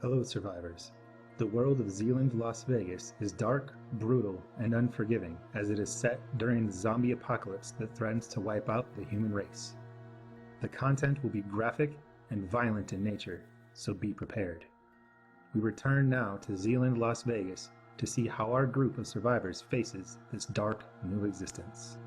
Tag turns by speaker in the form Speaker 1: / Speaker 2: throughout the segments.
Speaker 1: Hello, survivors. The world of Zealand, Las Vegas is dark, brutal, and unforgiving as it is set during the zombie apocalypse that threatens to wipe out the human race. The content will be graphic and violent in nature, so be prepared. We return now to Zealand, Las Vegas to see how our group of survivors faces this dark new existence.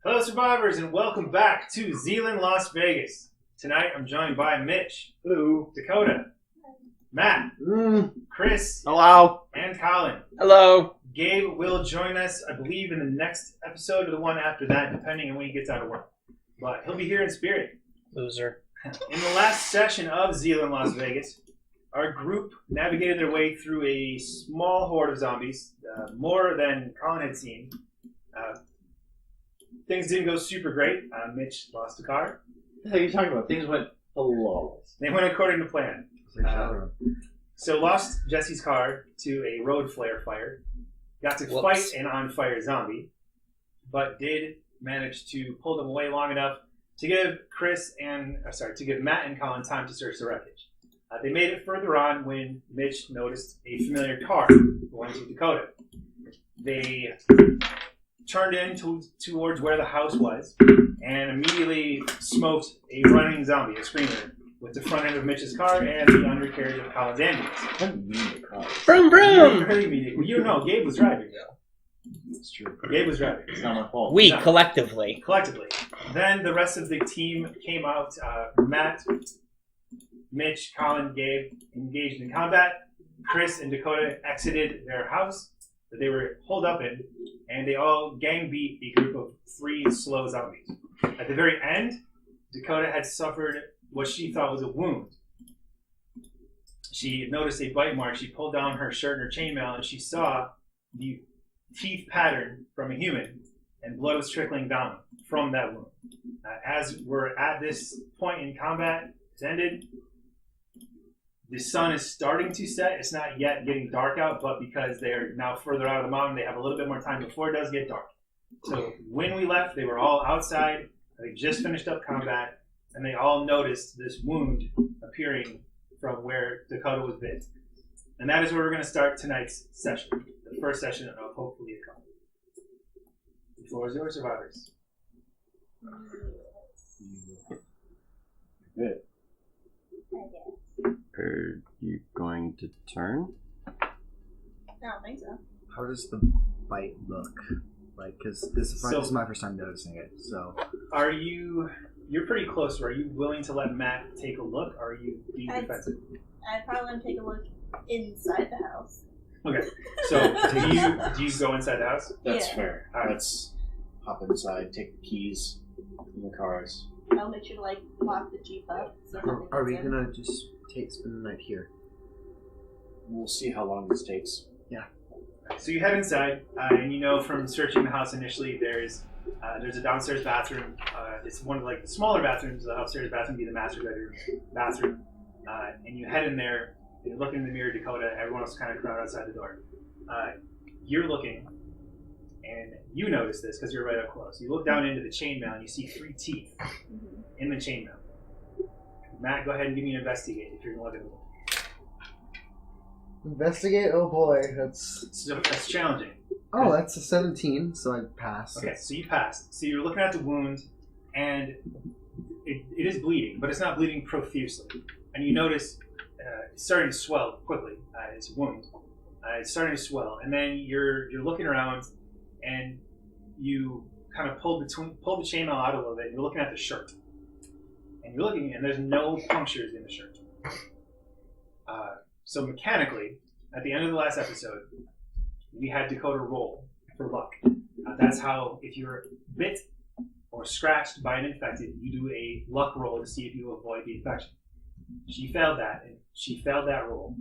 Speaker 2: Hello survivors and welcome back to Zealand, Las Vegas. Tonight I'm joined by Mitch. Hello. Dakota. Matt. Chris.
Speaker 3: Hello.
Speaker 2: And Colin.
Speaker 3: Hello.
Speaker 2: Gabe will join us, I believe, in the next episode or the one after that, depending on when he gets out of work. But he'll be here in spirit.
Speaker 3: Loser.
Speaker 2: In the last session of Zealand, Las Vegas, our group navigated their way through a small horde of zombies, more than Colin had seen. Things didn't go super great. Mitch lost a car.
Speaker 3: What are you talking about? Things went flawless.
Speaker 2: They went according to plan. So lost Jesse's car to a road flare fire. Got to fight an on-fire zombie, but did manage to pull them away long enough to give Matt and Colin time to search the wreckage. They made it further on when Mitch noticed a familiar car going to Dakota. They turned in towards where the house was and immediately smoked a running zombie, a screamer, with the front end of Mitch's car and the undercarriage of Colin's ambulance.
Speaker 3: Vroom vroom!
Speaker 2: Well, you know, Gabe was driving, though.
Speaker 3: It's true.
Speaker 2: Gabe was driving.
Speaker 3: It's not my fault.
Speaker 4: We, collectively.
Speaker 2: Then the rest of the team came out. Matt, Mitch, Colin, Gabe engaged in combat. Chris and Dakota exited their house that they were holed up in, and they all gang beat a group of 3 slow zombies. At the very end, Dakota had suffered what she thought was a wound. She noticed a bite mark. She pulled down her shirt and her chainmail, and she saw the teeth pattern from a human, and blood was trickling down from that wound. As we're at this point in combat, it's ended. The sun is starting to set. It's not yet getting dark out, but because they're now further out of the mountain, they have a little bit more time before it does get dark. So when we left, they were all outside. They just finished up combat, and they all noticed this wound appearing from where Dakota was bit. And that is where we're going to start tonight's session, the first session of hopefully a couple. The floor is yours, survivors.
Speaker 3: Good.
Speaker 5: Are you going to turn?
Speaker 6: I don't think so.
Speaker 7: How does the bite look? Like, because this is my first time noticing it, so...
Speaker 2: You're pretty close. Are you willing to let Matt take a look, or are you being defensive?
Speaker 6: I probably want to take a look inside the house.
Speaker 2: Okay. So, do you go inside the house?
Speaker 3: That's
Speaker 6: Yeah.
Speaker 3: fair.
Speaker 2: All right.
Speaker 3: Let's hop inside, take the keys from the cars.
Speaker 6: I'll make sure to, lock the Jeep up. So
Speaker 7: Are we gonna just spend the night here?
Speaker 3: We'll see how long this takes.
Speaker 2: So you head inside, and you know from searching the house initially, there's a downstairs bathroom. It's one of the smaller bathrooms. The upstairs bathroom would be the master bedroom bathroom. And you head in there. You're looking in the mirror, Dakota. Everyone else kind of crowded outside the door. You're looking, and you notice this because you're right up close. You look down into the chainmail, and you see 3 teeth in the chainmail. Matt, go ahead and give me an investigate if you're going to look at it.
Speaker 7: Investigate? Oh boy,
Speaker 2: That's challenging.
Speaker 7: Oh, that's a 17, so I pass.
Speaker 2: Okay, so you passed. So you're looking at the wound, and it is bleeding, but it's not bleeding profusely. And you notice it's starting to swell quickly. It's a wound. It's starting to swell, and then you're looking around, and you kind of pull the chainmail out a little bit. And you're looking at the shirt, and you're looking, and there's no punctures in the shirt. So mechanically, at the end of the last episode, we had Dakota roll for luck. That's how, if you're bit or scratched by an infected, you do a luck roll to see if you avoid the infection. She failed that, and she failed that roll.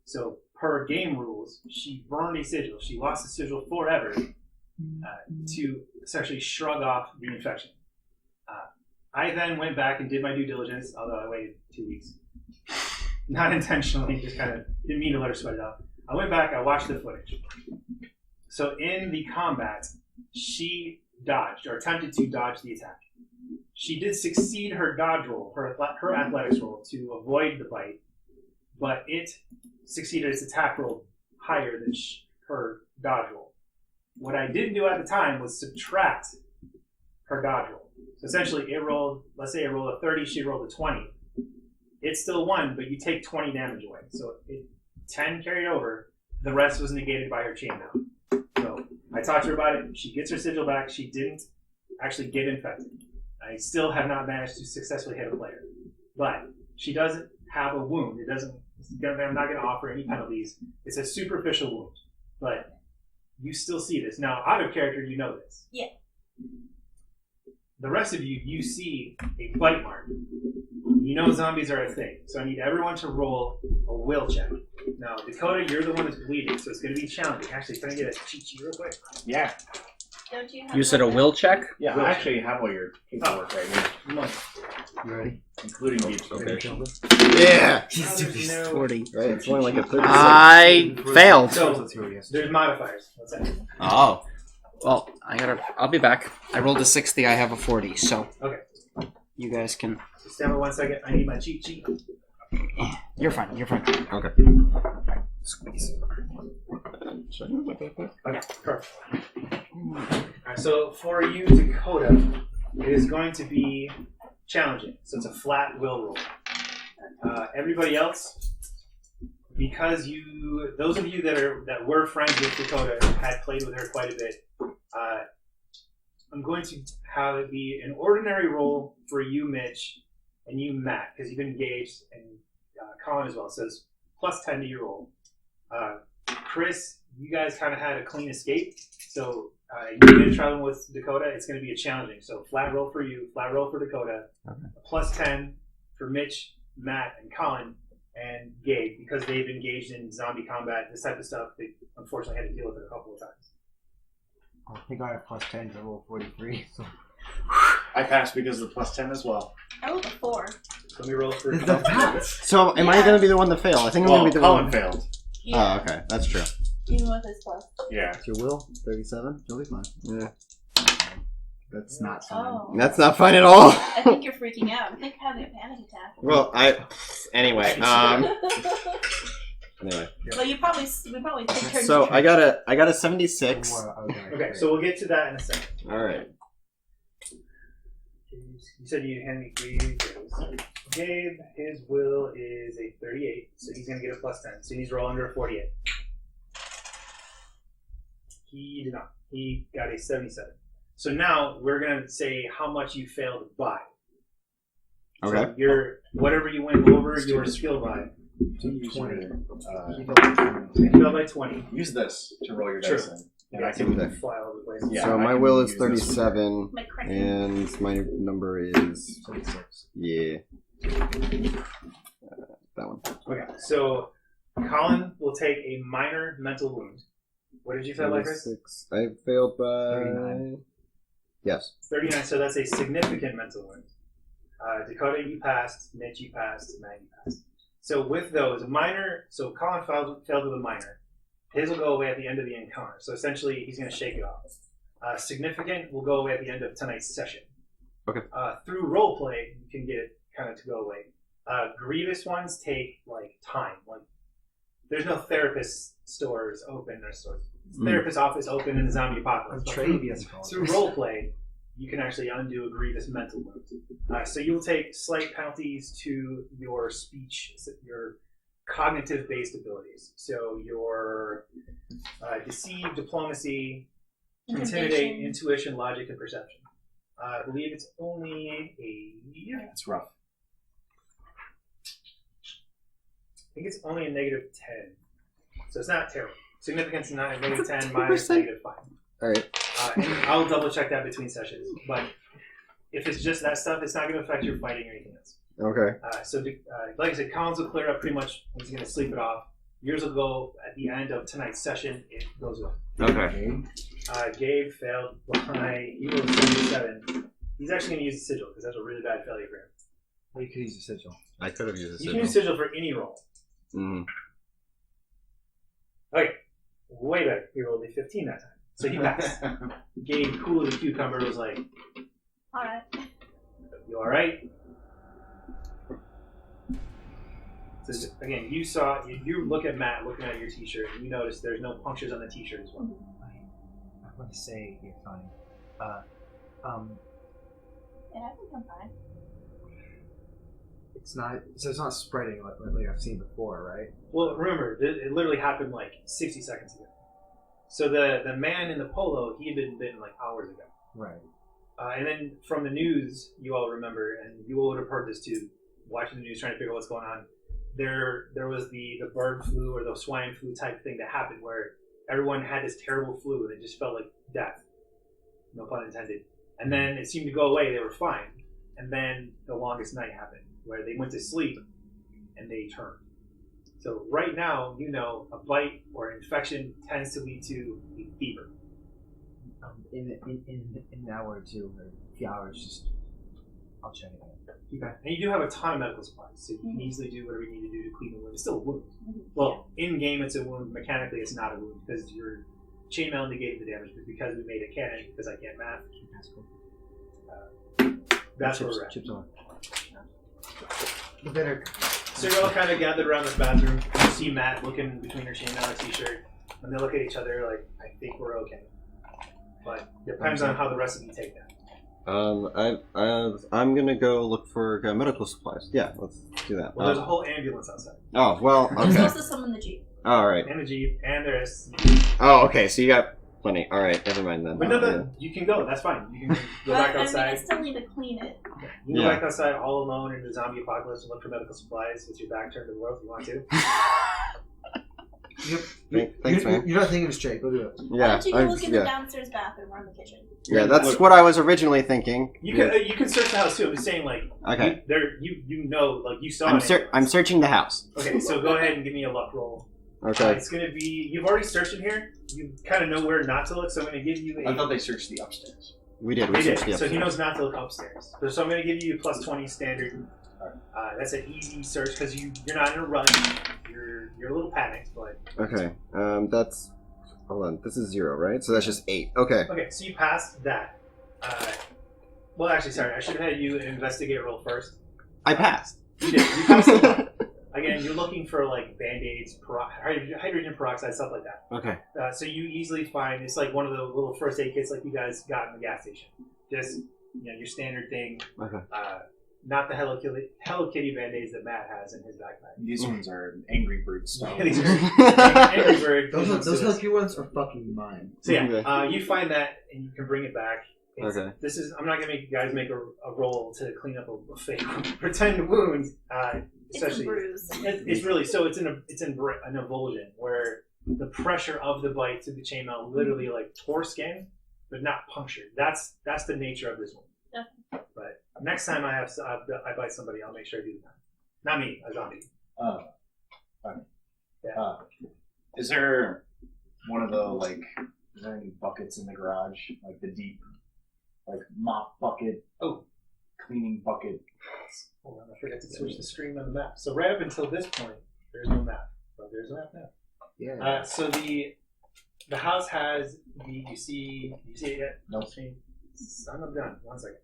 Speaker 2: So per game rules, she burned a sigil. She lost the sigil forever to essentially shrug off the infection. I then went back and did my due diligence, although I waited 2 weeks. Not intentionally, just kind of didn't mean to let her sweat it out. I went back, I watched the footage. So in the combat, she dodged or attempted to dodge the attack. She did succeed her dodge roll, her athletics roll, to avoid the bite, but it succeeded its attack roll higher than her dodge roll. What I didn't do at the time was subtract her dodge roll. So essentially, it rolled, let's say it rolled a 30, she rolled a 20. It still won, but you take 20 damage away. So 10 carried over, the rest was negated by her chainmail. So I talked to her about it, she gets her sigil back, she didn't actually get infected. I still have not managed to successfully hit a player. But she doesn't have a wound. I'm not going to offer any penalties. It's a superficial wound. But you still see this. Now, out of character, you know this.
Speaker 6: Yeah.
Speaker 2: The rest of you see a bite mark. You know zombies are a thing. So I need everyone to roll a will check. Now, Dakota, you're the one that's bleeding, so it's going to be challenging. Actually, can I get a cheat sheet real quick?
Speaker 3: Yeah.
Speaker 6: Don't you have
Speaker 4: You said a will check?
Speaker 3: Yeah, I actually have all your paperwork right here,
Speaker 2: Money.
Speaker 7: You ready?
Speaker 3: including the attribution.
Speaker 5: Yeah!
Speaker 2: No.
Speaker 4: 40.
Speaker 5: Right, it's only like a 36.
Speaker 4: I failed.
Speaker 2: So,
Speaker 7: Let's see what he has.
Speaker 2: there's modifiers. What's that?
Speaker 4: Oh. Well, I'll be back. I rolled a 60, I have a 40, so.
Speaker 2: Okay.
Speaker 4: You guys can.
Speaker 2: So stand by 1 second. I need my cheat sheet.
Speaker 4: You're fine, you're fine.
Speaker 5: Okay.
Speaker 7: Squeeze.
Speaker 2: Okay, perfect. Alright, so for you, Dakota, it is going to be challenging. So it's a flat will roll. Everybody else, because those of you that were friends with Dakota had played with her quite a bit, I'm going to have it be an ordinary roll for you, Mitch, and you, Matt, because you've been engaged, and Colin as well. So it's plus 10 to your roll. Chris, you guys kind of had a clean escape, so you've been traveling with Dakota. It's going to be a challenging. So flat roll for you, flat roll for Dakota, plus 10 for Mitch, Matt, and Colin, and Gabe, because they've engaged in zombie combat, this type of stuff. They unfortunately had to deal with it a couple of times.
Speaker 7: I think I have plus 10 to roll 43. So.
Speaker 3: I passed because of the plus 10 as well.
Speaker 6: I rolled a 4.
Speaker 2: Let me roll for
Speaker 7: The pass.
Speaker 5: So, am I going to be the one to fail? I think I'm going to be the
Speaker 3: Colin
Speaker 5: one.
Speaker 3: failed.
Speaker 6: Yeah.
Speaker 5: Oh, okay. That's true.
Speaker 6: Even with his plus.
Speaker 3: Yeah.
Speaker 7: It's your will, 37. You'll be fine.
Speaker 5: Yeah.
Speaker 7: That's not fine.
Speaker 6: Oh.
Speaker 5: That's not fine at all.
Speaker 6: I think you're freaking out. I think you're having a panic attack.
Speaker 5: Well, anyway, anyway.
Speaker 6: Well, we probably took turns.
Speaker 5: So, I got a 76.
Speaker 2: Okay, so we'll get to that in a second.
Speaker 5: Alright.
Speaker 2: You said you handed me 3 wills. Gabe, his will is a 38, so he's going to get a plus 10. So he's roll under a 48. He did not. He got a 77. So now we're going to say how much you failed to buy.
Speaker 5: Okay.
Speaker 2: So whatever you went over your skill by.
Speaker 3: 20.
Speaker 2: You failed by 20.
Speaker 3: Use this to roll your
Speaker 2: Sure.
Speaker 3: dice in.
Speaker 2: And I can fly all over the place.
Speaker 3: Yeah,
Speaker 5: So,
Speaker 3: I
Speaker 5: my
Speaker 3: can
Speaker 5: will is
Speaker 3: use this
Speaker 5: 37,
Speaker 6: My crack.
Speaker 5: and my number is.
Speaker 7: 76.
Speaker 5: Yeah. That one.
Speaker 2: Okay, so Colin will take a minor mental wound. What did you fail by, Chris?
Speaker 5: 36. I failed by.
Speaker 7: 39.
Speaker 5: Yes.
Speaker 2: 39, so that's a significant mental wound. Dakota, you passed. Mitch, you passed. Matt, you passed. So with those, so Colin failed with a minor. His will go away at the end of the encounter. So essentially, he's going to shake it off. Significant will go away at the end of tonight's session.
Speaker 5: Okay.
Speaker 2: Through roleplay, you can get it kind of to go away. Grievous ones take time. There's no therapist stores open or stores. Therapist office open in the zombie apocalypse. But through roleplay, you can actually undo a grievous mental wound. So you will take slight penalties to your speech, your cognitive-based abilities. So your deceive, diplomacy, intimidate, intuition, logic, and perception. I believe it's only
Speaker 3: It's rough.
Speaker 2: I think it's only a negative 10. So it's not terrible. Significance is not a negative 10, minus negative 5.
Speaker 5: Alright.
Speaker 2: And I'll double check that between sessions. But if it's just that stuff, it's not going to affect your fighting or anything else.
Speaker 5: Okay.
Speaker 2: So like I said, Collins will clear up pretty much. He's going to sleep it off. Yours will go at the end of tonight's session. It goes away.
Speaker 5: Okay.
Speaker 2: Gabe failed by, he rolled 77. He's actually going to use the sigil because that's a really bad failure for him.
Speaker 7: Well, you could use a sigil.
Speaker 5: I could have used a
Speaker 2: You can use sigil for any roll.
Speaker 5: Mm-hmm.
Speaker 2: Okay, way better. He rolled a 15 that time. So he passed. Gabe, cool as a cucumber, was like,
Speaker 6: Alright.
Speaker 2: "You all right?" So again, you look at Matt looking at your T-shirt, and you notice there's no punctures on the T-shirt as well.
Speaker 7: I want to say you're fine.
Speaker 6: Yeah, I think I'm fine.
Speaker 7: It's not spreading like I've seen before, right?
Speaker 2: Well, remember, it literally happened like 60 seconds ago. So the man in the polo, he had been bitten like hours ago.
Speaker 7: Right.
Speaker 2: And then from the news, you all remember, and you all would have heard this too, watching the news, trying to figure out what's going on. There was the bird flu or the swine flu type thing that happened where everyone had this terrible flu and it just felt like death. No pun intended. And then it seemed to go away, they were fine. And then the longest night happened where they went to sleep and they turned. So right now, you know, a bite or an infection tends to lead to a fever.
Speaker 7: In an hour or two, or a few hours, just I'll check it out.
Speaker 2: Okay. And you do have a ton of medical supplies, so you can easily do whatever you need to do to clean the wound. It's still a wound. Well, in game it's a wound. Mechanically, it's not a wound because your chainmail negated the damage, but because we made a cannon, because I can't math, that's where we're at.
Speaker 7: Chips on. The better.
Speaker 2: So you're all kind of gathered around this bathroom. You see Matt looking between her chainmail and T-shirt, and they look at each other like, "I think we're okay." But it depends on how the rest of you take that.
Speaker 5: I'm gonna go look for medical supplies. Yeah, let's do that.
Speaker 2: Well, there's a whole ambulance outside.
Speaker 5: Oh well,
Speaker 6: There's
Speaker 5: okay.
Speaker 6: also some in the Jeep.
Speaker 5: All right.
Speaker 2: And a Jeep, and there's...
Speaker 5: Oh, okay. So you got plenty. All right, never mind then.
Speaker 2: But no, you can go. That's fine. You can go back
Speaker 6: I
Speaker 2: outside.
Speaker 6: mean, I still need to clean it.
Speaker 2: You can go back outside all alone in the zombie apocalypse and look for medical supplies with your back turned to the world if you want to.
Speaker 5: Thanks, man.
Speaker 7: You're not thinking straight. Go do it.
Speaker 6: Why
Speaker 5: Yeah,
Speaker 6: don't you go look in the downstairs bathroom or in the kitchen?
Speaker 5: yeah. That's what I was originally thinking.
Speaker 2: You can search the house too. I'm just saying, like,
Speaker 5: Okay.
Speaker 2: you know, like you saw.
Speaker 5: I'm searching the house.
Speaker 2: Okay, so go ahead and give me a luck roll.
Speaker 5: Okay.
Speaker 2: It's gonna be. You've already searched in here. You kind of know where not to look, so I'm gonna give you a.
Speaker 3: I thought they searched the upstairs.
Speaker 5: We did.
Speaker 2: He
Speaker 5: We
Speaker 2: did.
Speaker 5: searched the
Speaker 2: So he
Speaker 5: upstairs.
Speaker 2: knows not to look upstairs. So I'm gonna give you a plus 20 standard. That's an easy search because you're not in a rush. You're a little panicked, but.
Speaker 5: Okay. That's. Hold on. This is 0, right? So that's just 8. Okay.
Speaker 2: Okay, so you passed that. Well, actually, sorry, I should have had you investigate roll first.
Speaker 5: I passed.
Speaker 2: You did. You passed the one. Again, you're looking for like band-aids, hydrogen peroxide, stuff like that.
Speaker 5: Okay.
Speaker 2: So you easily find it's like one of the little first aid kits like you guys got in the gas station. Just your standard thing.
Speaker 5: Okay.
Speaker 2: Not the Hello Kitty band-aids that Matt has in his backpack.
Speaker 3: These ones are Angry Bird style.
Speaker 2: These are Angry Bird.
Speaker 7: Those lucky ones are fucking mine.
Speaker 2: So yeah, you find that and you can bring it back.
Speaker 5: Okay.
Speaker 2: I'm not gonna make you guys make a roll to clean up a fake pretend wound. Especially,
Speaker 6: it's a bruise.
Speaker 2: It's really so. It's an avulsion where the pressure of the bite to the chainmail literally like tore skin, but not punctured. That's the nature of this one.
Speaker 6: Okay.
Speaker 2: But next time I bite somebody, I'll make sure I do the time. Not me, a zombie. Yeah.
Speaker 3: Is there one of the is there any buckets in the garage, like the deep, mop bucket?
Speaker 2: Oh,
Speaker 3: cleaning bucket.
Speaker 2: Hold on, I forgot to switch the screen on the map. So right up until this point, there's no map. But there's a map now.
Speaker 7: Yeah.
Speaker 2: So the house has you see it yet?
Speaker 3: No.
Speaker 2: I'm done. 1 second.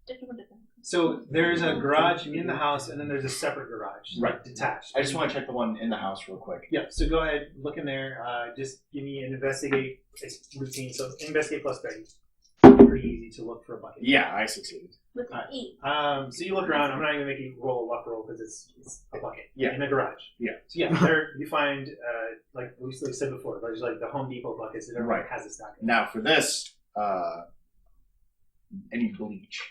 Speaker 6: Different.
Speaker 2: So there's a garage in the house, and then there's a separate garage,
Speaker 3: Right.
Speaker 2: detached.
Speaker 3: I just want to check the one in the house real quick.
Speaker 2: Yeah. So go ahead, look in there. Just give me an investigate. It's routine. So investigate plus 30. Pretty easy to look for a bucket.
Speaker 3: Yeah, I succeeded.
Speaker 6: With an 8.
Speaker 2: So you look around. I'm not even making you roll a luck roll because it's a bucket.
Speaker 3: Yeah.
Speaker 2: In a garage.
Speaker 3: Yeah.
Speaker 2: So yeah, there you find like we said before, there's like the Home Depot buckets that everyone
Speaker 3: Right.
Speaker 2: has a stock in.
Speaker 3: Now for this, any bleach?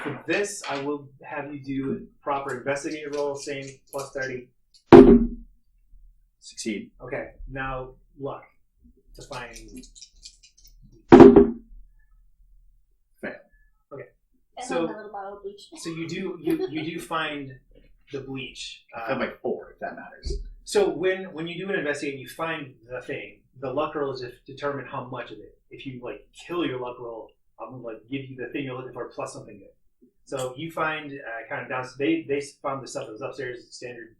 Speaker 2: For this, I will have you do a proper investigative roll, same plus 30.
Speaker 3: Succeed.
Speaker 2: Okay. Now luck to find.
Speaker 6: And
Speaker 2: So-
Speaker 6: a little bottle of bleach.
Speaker 2: So you do find the bleach.
Speaker 3: I have 4, if that matters.
Speaker 2: So when you do an investigate, you find the thing. The luck roll is to determine how much of it. If you kill your luck roll, I'm gonna give you the thing you're looking for plus something good. So you find kind of downstairs. They found the stuff that was upstairs, standard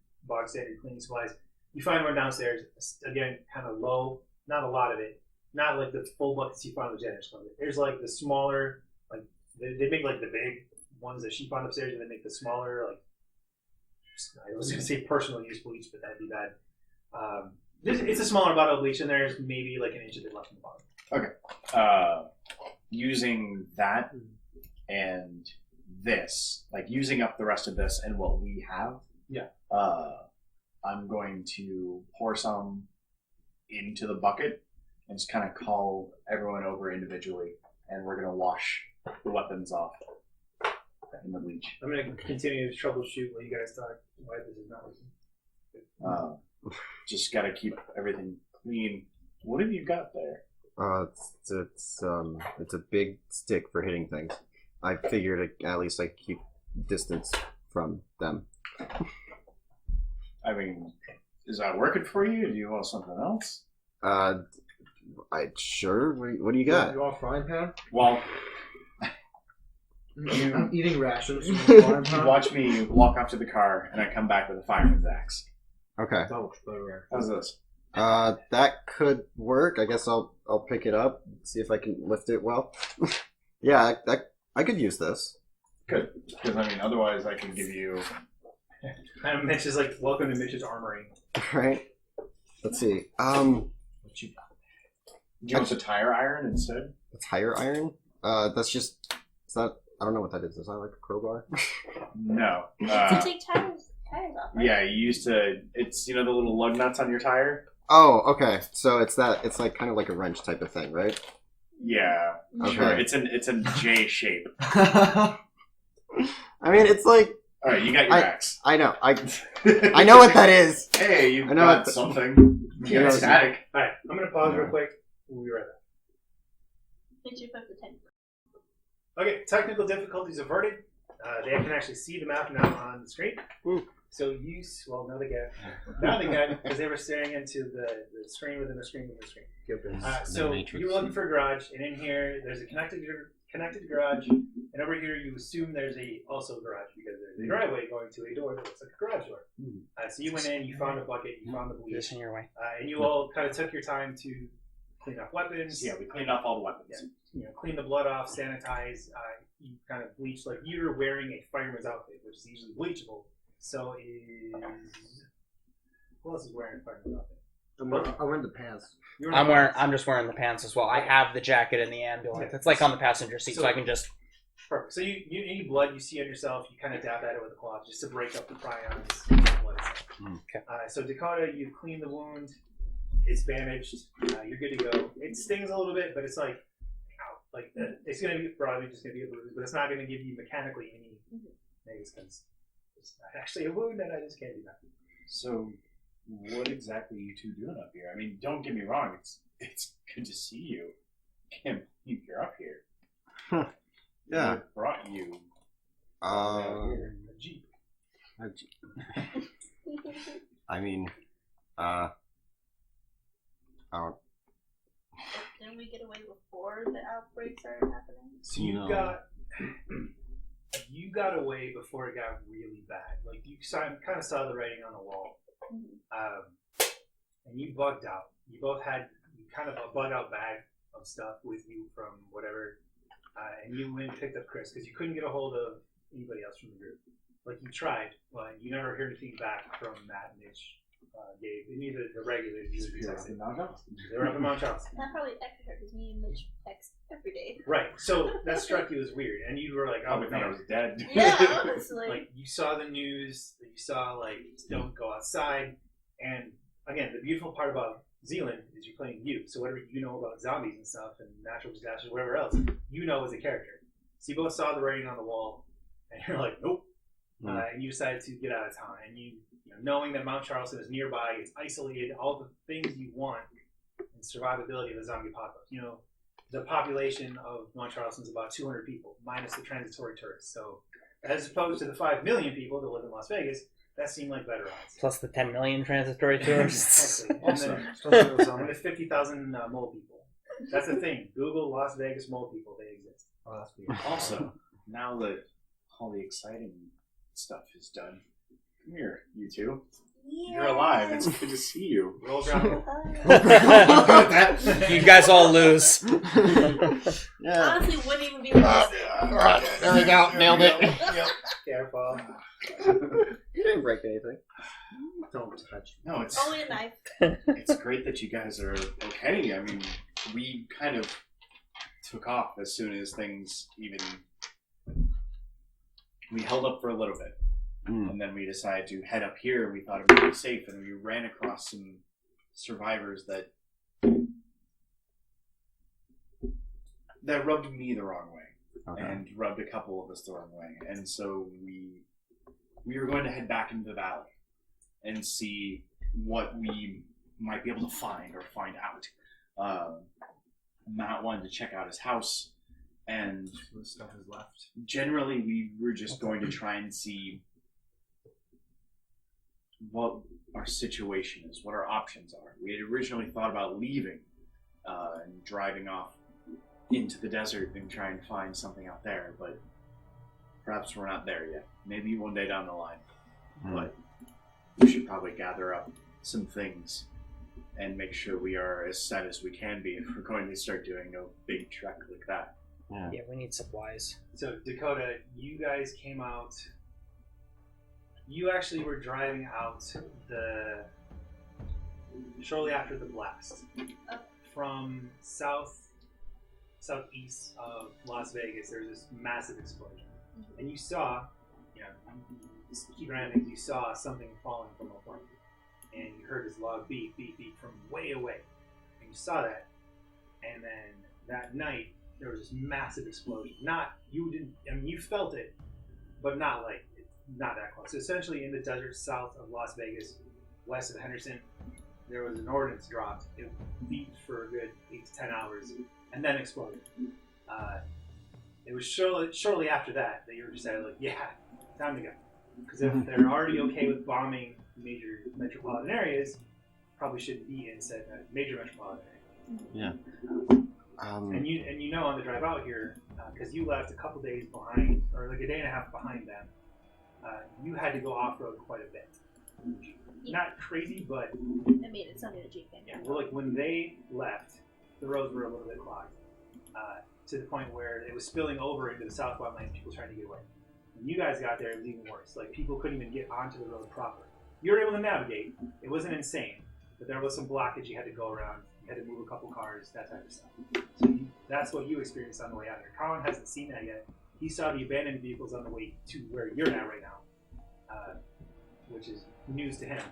Speaker 2: cleaning supplies. You find one downstairs, again kind of low, not a lot of it. Not like the full buckets you find with Janice. There's like the smaller, like they make like the big ones that she found upstairs, and they make the smaller, like I was going to say personal use bleach, but that'd be bad. It's a smaller bottle of bleach, and there's maybe like an inch of it left in the bottle.
Speaker 3: Okay. Using that and this, like using up the rest of this and what we have.
Speaker 2: Yeah.
Speaker 3: I'm going to pour some into the bucket and just kind of call everyone over individually, and we're going to wash the weapons off in the bleach.
Speaker 2: I'm going to continue to troubleshoot while you guys talk why this is not working.
Speaker 3: Just got to keep everything clean. What have you got there?
Speaker 5: It's a big stick for hitting things. I figured at least I keep distance from them.
Speaker 3: I mean, is that working for you? Do you want something else?
Speaker 5: Sure. What do you got?
Speaker 7: You want a frying pan?
Speaker 3: Well,
Speaker 7: I'm eating rations. From a frying
Speaker 3: you
Speaker 7: pan.
Speaker 3: watch me walk up to the car, and I come back with a fireman's axe.
Speaker 5: Okay.
Speaker 7: That looks better.
Speaker 3: How's this?
Speaker 5: That could work. I guess I'll pick it up, see if I can lift it well. Yeah, I could use this.
Speaker 3: Good, because I mean, otherwise I can give you.
Speaker 2: And Mitch is like, welcome to Mitch's armory.
Speaker 5: Right. Let's see.
Speaker 3: What you got? Do you want the tire iron instead?
Speaker 5: A tire iron? That's just. Is that? I don't know what that is. Is that like a crowbar?
Speaker 3: No.
Speaker 6: To take tires off, right?
Speaker 3: Yeah, you used to. It's the little lug nuts on your tire.
Speaker 5: Oh, okay. So it's that. It's like kind of like a wrench type of thing, right?
Speaker 3: Yeah,
Speaker 5: Okay.
Speaker 3: sure. It's a J shape.
Speaker 5: I mean, it's like.
Speaker 3: All right, you got your axe.
Speaker 5: I know. I know what that is.
Speaker 3: Hey, you've
Speaker 5: I know
Speaker 3: got
Speaker 5: what
Speaker 3: something.
Speaker 5: You know,
Speaker 3: Static.
Speaker 2: Alright, I'm going to pause real quick. We'll be right back.
Speaker 6: Did you put the 10?
Speaker 2: Okay, technical difficulties averted. They can actually see the map now on the screen.
Speaker 5: Ooh.
Speaker 2: So now they can, because they were staring into the screen within the screen within the screen. So you were looking for a garage, and in here there's a connected garage, and over here you assume there's also a garage because there's a driveway going to a door that looks like a garage door. So you went in, you found a bucket, you found the bleach,
Speaker 4: This in your way.
Speaker 2: and you all kind of took your time to clean up weapons.
Speaker 3: Yeah, we cleaned off all the weapons.
Speaker 2: Yeah. Clean the blood off, sanitize. You kind of bleach, like you're wearing a fireman's outfit, which is usually bleachable. So who else is wearing a fireman's outfit?
Speaker 7: I'm wearing the pants.
Speaker 4: I'm just wearing the pants as well. I have the jacket in the ambulance. It's like on the passenger seat, so I can just.
Speaker 2: Perfect. So any blood you see on yourself, you kind of dab that with a cloth just to break up the prions.
Speaker 4: Okay.
Speaker 2: So Dakota, you've cleaned the wound. It's bandaged. You're good to go. It stings a little bit, but it's like, it's going to be probably just going to be a bruise, but it's not going to give you mechanically any negatives because it's not actually a wound, and I just can't do that.
Speaker 3: So, what exactly are you two doing up here? I mean, don't get me wrong. It's good to see you. Can't believe you're up here.
Speaker 5: Yeah.
Speaker 3: What brought you
Speaker 2: A Jeep.
Speaker 5: I mean,
Speaker 6: Didn't we get away before the outbreak started happening?
Speaker 2: So you got away before it got really bad. Like you kind of saw the writing on the wall, and you bugged out. You both had kind of a bug out bag of stuff with you from whatever, and you went and picked up Chris because you couldn't get a hold of anybody else from the group. Like you tried, but you never heard anything back from Matt, Mitch, Gabe. They needed the regulars. They were up in Mount Charles.
Speaker 6: That probably affected her because me and Mitch text every day.
Speaker 2: Right. So that struck you as weird, and you were like, "Oh,
Speaker 3: I thought I was dead.
Speaker 6: Yeah, honestly.
Speaker 2: Like you saw the news, you saw like don't go outside, and again, the beautiful part about Zealand is you're playing you. So whatever you know about zombies and stuff and natural disasters, whatever else, you know as a character. So you both saw the writing on the wall, and you're like, nope. And you decided to get out of town, and you know, knowing that Mount Charleston is nearby, it's isolated, all the things you want in survivability of the zombie apocalypse. You know, the population of Mount Charleston is about 200 people, minus the transitory tourists. So as opposed to the 5 million people that live in Las Vegas, that seemed like better odds.
Speaker 4: Plus the 10 million transitory tourists.
Speaker 2: Exactly. And the 50,000 mole people. That's the thing. Google Las Vegas mole people. They exist.
Speaker 7: Oh, that's weird.
Speaker 3: Also, now that all the exciting stuff is done, come here, you two. You're alive. It's good to see you.
Speaker 2: Roll ground.
Speaker 4: You guys all lose.
Speaker 7: Yeah.
Speaker 6: Honestly, wouldn't even be like this.
Speaker 5: There we go. Nailed it.
Speaker 2: Careful.
Speaker 5: You didn't break anything.
Speaker 7: Don't touch me.
Speaker 3: No, it's
Speaker 6: Only a knife.
Speaker 3: it's great that you guys are okay. I mean, we kind of took off as soon as things even. We held up for a little bit, and then we decided to head up here. And we thought it would be safe, and we ran across some survivors that rubbed me the wrong way, and rubbed a couple of us the wrong way, and so we were going to head back into the valley and see what we might be able to find out. Matt wanted to check out his house, and
Speaker 7: What stuff is left?
Speaker 3: generally we were just going to try and see what our situation is, what our options are. We had originally thought about leaving and driving off into the desert and trying to find something out there, but perhaps we're not there yet. Maybe one day down the line. But we should probably gather up some things and make sure we are as set as we can be if we're going to start doing a big trek like that.
Speaker 4: Yeah, we need supplies.
Speaker 2: So Dakota, you guys came out. You actually were driving out shortly after the blast from southeast of Las Vegas. There's this massive explosion, and you saw, keep an eye on things. You saw something falling from a plane, and you heard this loud beep, beep, beep from way away, and you saw that, and then that night there was this massive explosion. You felt it, but not that close. So essentially, in the desert south of Las Vegas, west of Henderson, there was an ordnance dropped. It beeped for a good 8 to 10 hours, and then exploded. It was shortly after that you were decided, time to go. Because if they're already okay with bombing major metropolitan areas, probably shouldn't be in said major metropolitan area.
Speaker 5: Yeah.
Speaker 2: And you know on the drive out here, because you left a couple days behind, or like a day and a half behind them, you had to go off road quite a bit. Not crazy, but
Speaker 6: I mean, it's under the Jeep.
Speaker 2: well, like when they left, the roads were a little bit clogged to the point where it was spilling over into the southbound lanes. People trying to get away. When you guys got there, it was even worse. Like people couldn't even get onto the road proper. You were able to navigate. It wasn't insane, but there was some blockage. You had to go around. You had to move a couple cars, that type of stuff. So that's what you experienced on the way out here. Colin hasn't seen that yet. He saw the abandoned vehicles on the way to where you're at right now, which is news to him.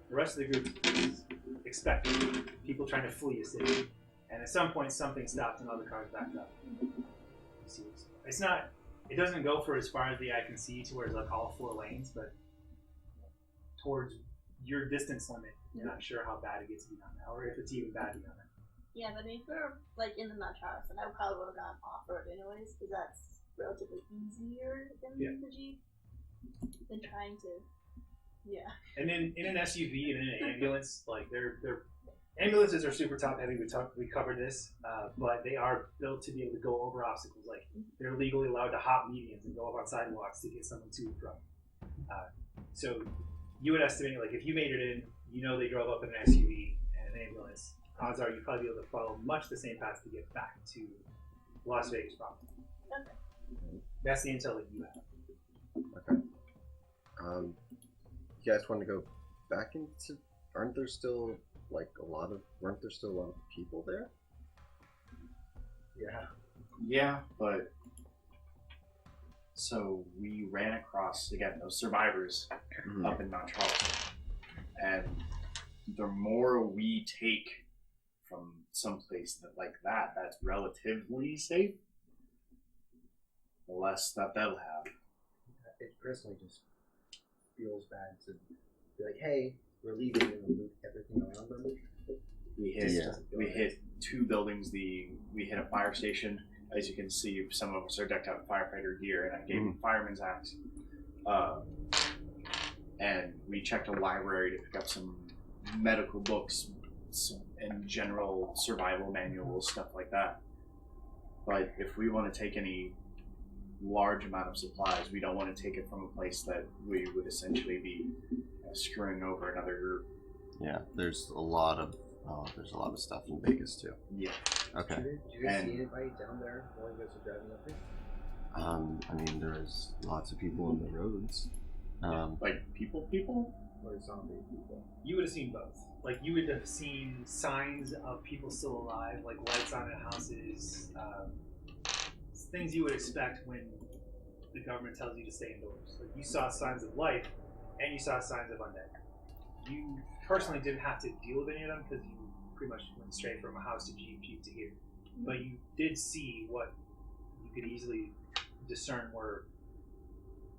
Speaker 2: The rest of the group is expecting people trying to flee a city, and at some point something stopped and other cars backed up. It's not. It doesn't go for as far as the eye can see to where it's like all 4 lanes, but towards your distance limit, you're not sure how bad it gets beyond that, or if it's even bad beyond that.
Speaker 6: Yeah, but if we're like in the Metros, and I probably would have gone off road anyways, because that's relatively easier than the Jeep than trying to. Yeah. And
Speaker 2: in an SUV and in an ambulance, like they're ambulances are super top heavy. We covered this, but they are built to be able to go over obstacles. Like they're legally allowed to hop medians and go up on sidewalks to get someone to and from. So you would estimate, like if you made it in, they drove up in an SUV and an ambulance. Odds are you'd probably be able to follow much the same path to get back to Las Vegas, probably.
Speaker 6: Okay.
Speaker 2: That's the intel that you have.
Speaker 5: Okay. You guys want to go back into? Weren't there still a lot of people there?
Speaker 3: Yeah, but so we ran across again those survivors up in Mount Charleston, and the more we take from someplace that's relatively safe, the less that they'll have.
Speaker 7: It personally just feels bad to be like, hey, we're leaving and loot everything around them.
Speaker 3: We hit 2 buildings. We hit a fire station. As you can see, some of us are decked out in firefighter gear, and I gave them fireman's axe. And we checked a library to pick up some medical books and general survival manuals, stuff like that. But if we want to take any large amount of supplies. We don't want to take it from a place that we would essentially be screwing over another group.
Speaker 5: Yeah, there's a lot of stuff in Vegas too.
Speaker 3: Yeah.
Speaker 5: Okay.
Speaker 7: Did you guys see anybody down there while you guys were driving up there?
Speaker 5: I mean, there's lots of people on the roads.
Speaker 3: Like people?
Speaker 7: Or zombie people?
Speaker 2: You would have seen both. Like, you would have seen signs of people still alive, like lights on in houses, things you would expect when the government tells you to stay indoors. Like, you saw signs of life, and you saw signs of undead. You personally didn't have to deal with any of them because you pretty much went straight from a house to GP to here. But you did see what you could easily discern were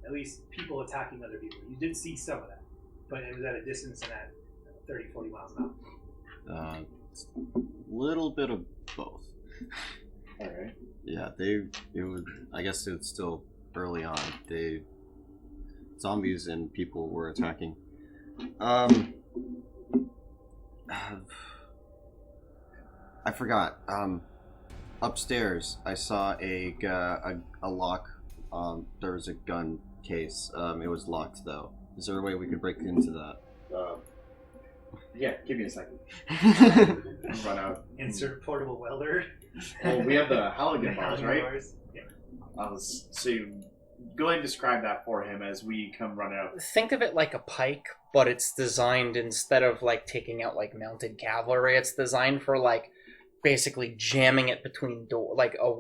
Speaker 2: at least people attacking other people. You did see some of that, but it was at a distance and at 30, 40 miles an hour.
Speaker 5: Little bit of both.
Speaker 3: All right.
Speaker 5: Yeah, I guess it's still early on. Zombies and people were attacking. I forgot. Upstairs, I saw a lock. There was a gun case. It was locked though. Is there a way we could break into that?
Speaker 3: Yeah, give me a second. Run out.
Speaker 2: Insert portable welder.
Speaker 3: Well, we have the Halligan bars, right?
Speaker 2: Yeah.
Speaker 3: So go ahead and describe that for him as we come running out.
Speaker 4: Think of it like a pike, but it's designed, instead of like taking out like mounted cavalry, it's designed for like basically jamming it between like a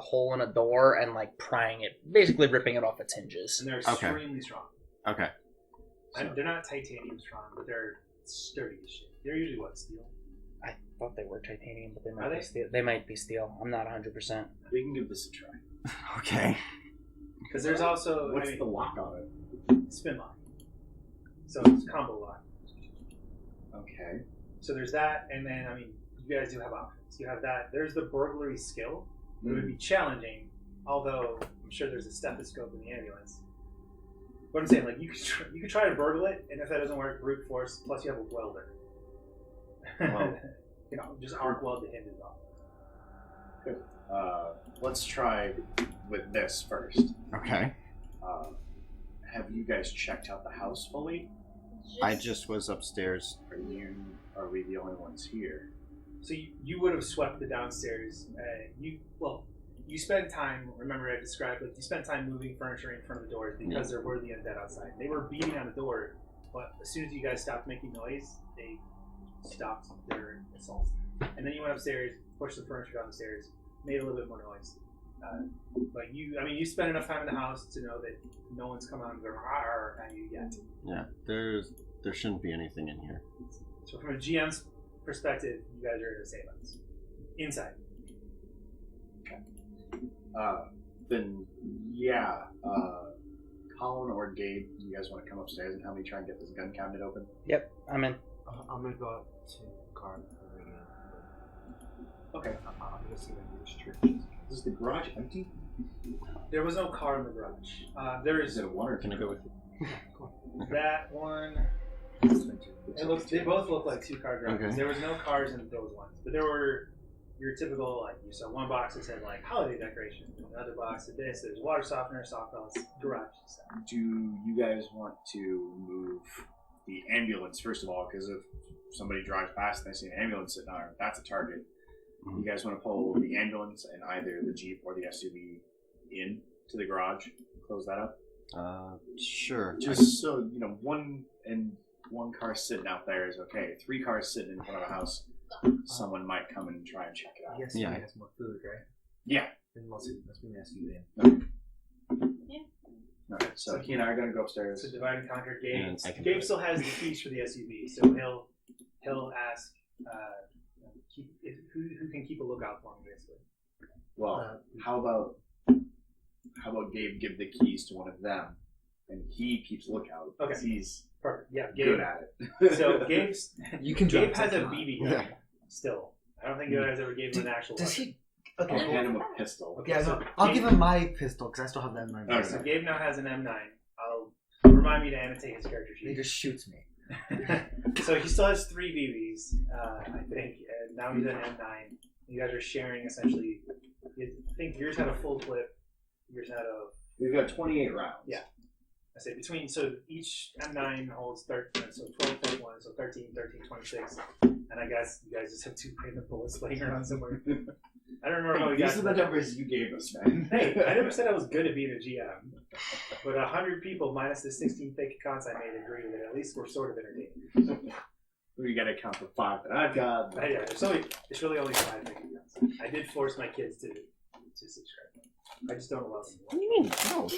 Speaker 4: hole in a door and like prying it, basically ripping it off its hinges.
Speaker 2: And they're extremely strong.
Speaker 5: Okay.
Speaker 2: And they're not titanium strong, but they're sturdy as shit. They're usually what, steel?
Speaker 4: I thought they were titanium, but they
Speaker 2: Are
Speaker 4: might be
Speaker 2: they?
Speaker 4: steel. They might be steel. I'm not 100%.
Speaker 3: We can give this a try.
Speaker 5: Okay.
Speaker 2: Because there's also
Speaker 3: What's the lock on it?
Speaker 2: spin lock. So it's combo lock.
Speaker 3: Okay.
Speaker 2: So there's that, and then you guys do have options. You have that. There's the burglary skill. It would be challenging, although I'm sure there's a stethoscope in the ambulance. But I'm saying, like, you could try to burgle it, and if that doesn't work, brute force. Plus, you have a welder.
Speaker 3: Well,
Speaker 2: just arc weld the hinges off.
Speaker 3: let's try with this first.
Speaker 5: Okay.
Speaker 3: Have you guys checked out the house fully?
Speaker 5: I just was upstairs.
Speaker 3: Are we the only ones here?
Speaker 2: So you would have swept the downstairs. You spent time. Remember, I described you spent time moving furniture in front of the doors because there were the undead outside. They were beating on the door, but as soon as you guys stopped making noise, they stopped their assault. And then you went upstairs, pushed the furniture down the stairs, made a little bit more noise. But you spent enough time in the house to know that no one's come out and going at you yet.
Speaker 5: Yeah, there shouldn't be anything in here.
Speaker 2: So from a GM's perspective, you guys are in a safe house. Inside.
Speaker 3: Then yeah, Colin or Gabe, you guys want to come upstairs and help me try and get this gun cabinet open?
Speaker 4: Yep, I'm in.
Speaker 7: I'm gonna go out to the car and
Speaker 3: Okay.
Speaker 7: I'm gonna see the restrictions.
Speaker 3: Is the garage empty?
Speaker 2: There was no car in the garage. There is
Speaker 3: Is it a one or
Speaker 5: Can I go with you?
Speaker 2: that one. They both look like two-car garages.
Speaker 5: Okay.
Speaker 2: There was no cars in those ones, but there were your typical, like, you saw one box that said like holiday decorations, another box that this. There's water softener, soft belts, garage stuff.
Speaker 3: Do you guys want to move the ambulance first of all? Because if somebody drives past and they see an ambulance sitting there, that's a target. You guys want to pull the ambulance and either the Jeep or the SUV in to the garage, close that up?
Speaker 5: Sure.
Speaker 3: Just so one car sitting out there is okay. 3 cars sitting in front of a house, someone might come and try and check it out.
Speaker 7: Yes,
Speaker 5: Yeah.
Speaker 7: he has more food, right?
Speaker 3: Yeah.
Speaker 7: Then let's bring the SUV in.
Speaker 3: Alright, so he and I are going to go upstairs.
Speaker 2: So divide and conquer. Gabe.
Speaker 5: And I can-
Speaker 2: Gabe still has the keys for the SUV, so he'll ask who can keep a lookout for him, basically.
Speaker 3: Well, how about Gabe give the keys to one of them, and he keeps lookout because
Speaker 2: Okay.
Speaker 3: he's
Speaker 2: Perfect. Yeah, Gabe.
Speaker 3: good at it.
Speaker 2: So Gabe's
Speaker 7: You can
Speaker 2: Gabe
Speaker 7: drive
Speaker 2: has a
Speaker 7: that car.
Speaker 2: BB gun still. I don't think you guys ever gave him an actual.
Speaker 7: Does
Speaker 2: weapon.
Speaker 7: he? Okay.
Speaker 3: I'll hand him a pistol.
Speaker 2: Okay,
Speaker 7: Yeah,
Speaker 2: so
Speaker 7: no, I'll
Speaker 2: Gabe-
Speaker 7: give him my pistol because I still have that in my
Speaker 3: Okay.
Speaker 2: So
Speaker 7: bag.
Speaker 2: Gabe now has an M9. Remind me to annotate his character
Speaker 7: He
Speaker 2: sheet.
Speaker 7: just shoots me.
Speaker 2: So he still has 3 BBs, I think, and now he's at M9. You guys are sharing essentially. I think yours had a full clip. years out of.
Speaker 3: We've got 28 rounds.
Speaker 2: Yeah. I say between, so each M9 holds 13, so 12 plus 1, so 13, 26. And I guess you guys just have 2 random bullets laying around somewhere. I don't remember how we got.
Speaker 3: These are the numbers you gave us, man.
Speaker 2: Hey, I never said I was good at being a GM. But 100 people minus the 16 fake accounts I made agree that at least we're sort of entertaining.
Speaker 3: We gotta count the 5 that I've got.
Speaker 2: Yeah, it's really only 5 fake accounts. I did force my kids to subscribe. I just don't allow them.
Speaker 5: What do you mean? No.